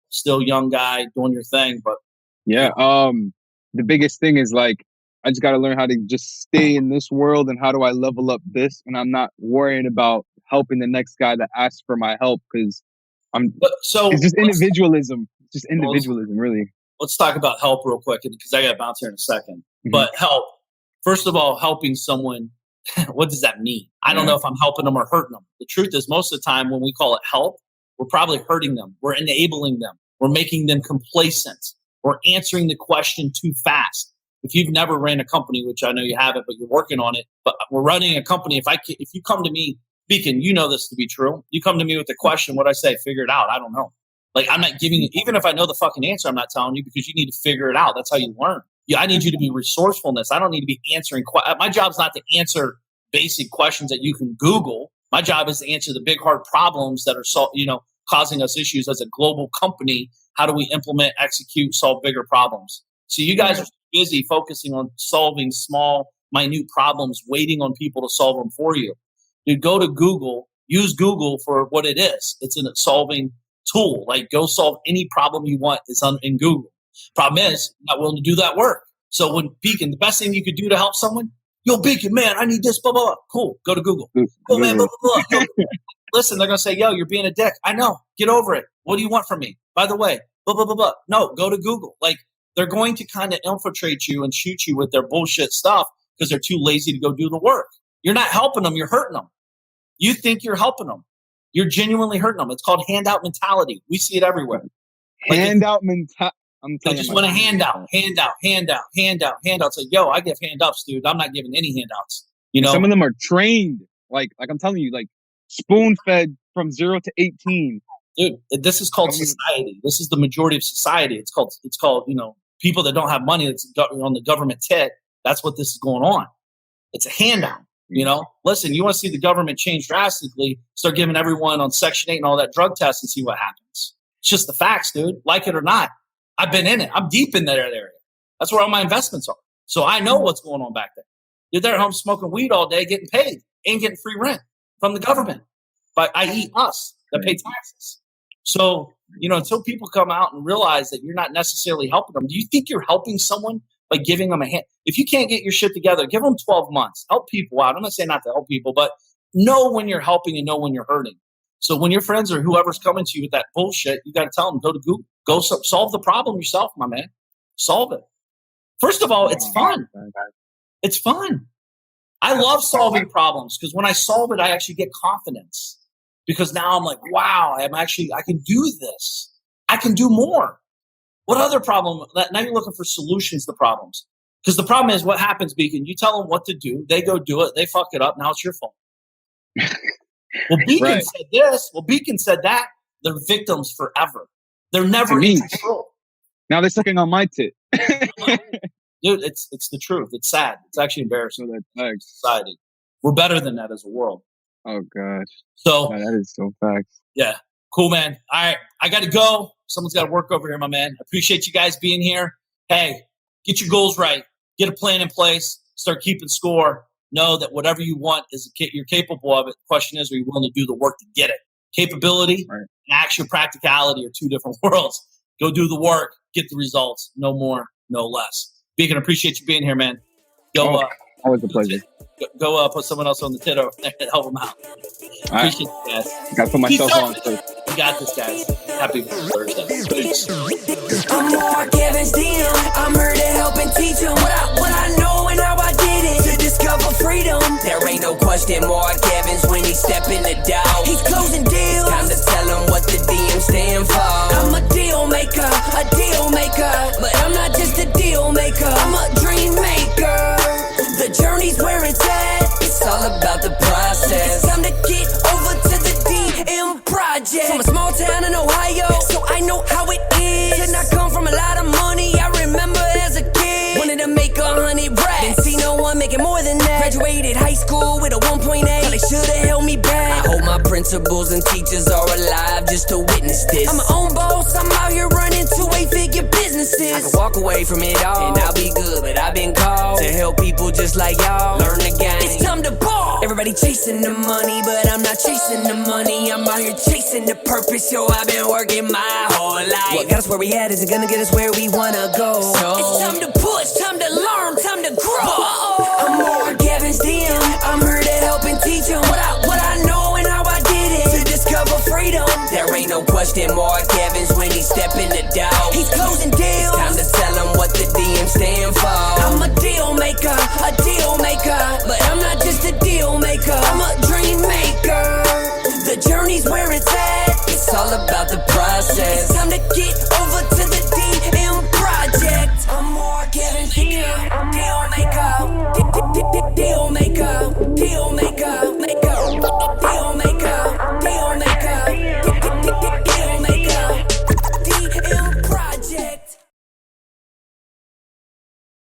still young guy doing your thing, but yeah. The biggest thing is like I just got to learn how to just stay in this world and how do I level up this, and I'm not worrying about helping the next guy that asks for my help because it's just individualism. It's just individualism, really. Let's talk about help real quick because I got to bounce here in a second. Mm-hmm. But help, first of all, helping someone. What does that mean? I don't know if I'm helping them or hurting them. The truth is, most of the time when we call it help, we're probably hurting them. We're enabling them. We're making them complacent. We're answering the question too fast. If you've never ran a company, which I know you haven't, but you're working on it, but we're running a company. If you come to me, Beacon, you know this to be true. You come to me with a question, what I say, figure it out. I don't know. Like I'm not giving you, even if I know the fucking answer, I'm not telling you because you need to figure it out. That's how you learn. Yeah, I need you to be resourcefulness. I don't need to be answering. My job's not to answer basic questions that you can Google. My job is to answer the big, hard problems that are, causing us issues as a global company. How do we implement, execute, solve bigger problems? So you guys are busy focusing on solving small, minute problems, waiting on people to solve them for you. You go to Google, use Google for what it is. It's a solving tool. Like go solve any problem you want. It's in Google. Problem is, you're not willing to do that work. So when Beacon, the best thing you could do to help someone, yo, Beacon, man, I need this, blah, blah, blah. Cool. Go to Google. Oh, man, blah, blah, blah. Yo, listen, they're going to say, yo, you're being a dick. I know. Get over it. What do you want from me? By the way, blah, blah, blah, blah. No, go to Google. Like, they're going to kind of infiltrate you and shoot you with their bullshit stuff because they're too lazy to go do the work. You're not helping them. You're hurting them. You think you're helping them. You're genuinely hurting them. It's called handout mentality. We see it everywhere. Handout mentality. They just want a handout. It's like, yo, I give handouts, dude. I'm not giving any handouts. Some of them are trained. Like I'm telling you, like spoon fed from 0 to 18. Dude, this is called society. This is the majority of society. It's called, people that don't have money that's on the government tit. That's what this is going on. It's a handout. Listen, you want to see the government change drastically, start giving everyone on Section 8 and all that drug tests and see what happens. It's just the facts, dude. Like it or not. I've been in it. I'm deep in that area. That's where all my investments are. So I know what's going on back there. You're there at home smoking weed all day, getting paid, ain't getting free rent from the government, but i.e. us that pay taxes. So, until people come out and realize that you're not necessarily helping them, do you think you're helping someone by giving them a hand? If you can't get your shit together, give them 12 months. Help people out. I'm not saying not to help people, but know when you're helping and know when you're hurting. So when your friends or whoever's coming to you with that bullshit, you got to tell them, go to Google. Go solve the problem yourself, my man. Solve it. First of all, it's fun. It's fun. I love solving problems because when I solve it, I actually get confidence. Because now I'm like, wow, I can do this. I can do more. What other problem? Now you're looking for solutions to problems. Because the problem is what happens, Beacon, you tell them what to do. They go do it. They fuck it up. Now it's your fault. Well, Beacon said this. Well, Beacon said that. They're victims forever. They're never in control. Now they're sucking on my tit. Dude, it's the truth. It's sad. It's actually embarrassing. Society. We're better than that as a world. Oh, gosh. So that is so facts. Yeah. Cool, man. All right. I got to go. Someone's got to work over here, my man. I appreciate you guys being here. Hey, get your goals right. Get a plan in place. Start keeping score. Know that whatever you want you're capable of it. The question is, are you willing to do the work to get it? Capability and actual practicality are two different worlds. Go do the work. Get the results. No more, no less. Beacon, appreciate you being here, man. Go. Always a pleasure. Go put someone else on the tit over there and help them out. Appreciate you guys. Got to put myself on first. You got this, guys. Happy Thursday. Peace. I'm more Kevin's DM. I'm heard question Mark Evans when he step in the door. He's closing deals. Time to tell him what the DM stand for. I'm a deal maker, but I'm not just a deal maker. I'm a dream maker. The journey's where it's at. It's all about the process. It's time to get over to the DM project. From a small town in Ohio, so I know how it is. Did not come from a lot of money. I remember as a kid, wanted to make 100 racks. Didn't see no one making more than that. Graduated high school with a 1.8. They should've held me back. I hope my principals and teachers are alive just to witness this. I'm my own boss. I'm out here running 2-8-figure businesses. I can walk away from it all and I'll be good, but I've been called to help people just like y'all learn the game. It's time to ball. Everybody chasing the money, but I'm not chasing the money. I'm out here chasing the purpose. Yo, I've been working my whole life. What got us where we at isn't gonna get us where we wanna go. So it's time to push, time to learn, time to grow. I'm Mark Evans DM. I'm here to help and teach him what I know and how I did it to discover freedom. There ain't no question Mark Evans when he step in the door. He's closing deals. Time to tell him what the DM stand for. I'm a deal maker, but I'm not just a deal maker. I'm a dream maker. The journey's where it's at. It's all about the process. It's time to get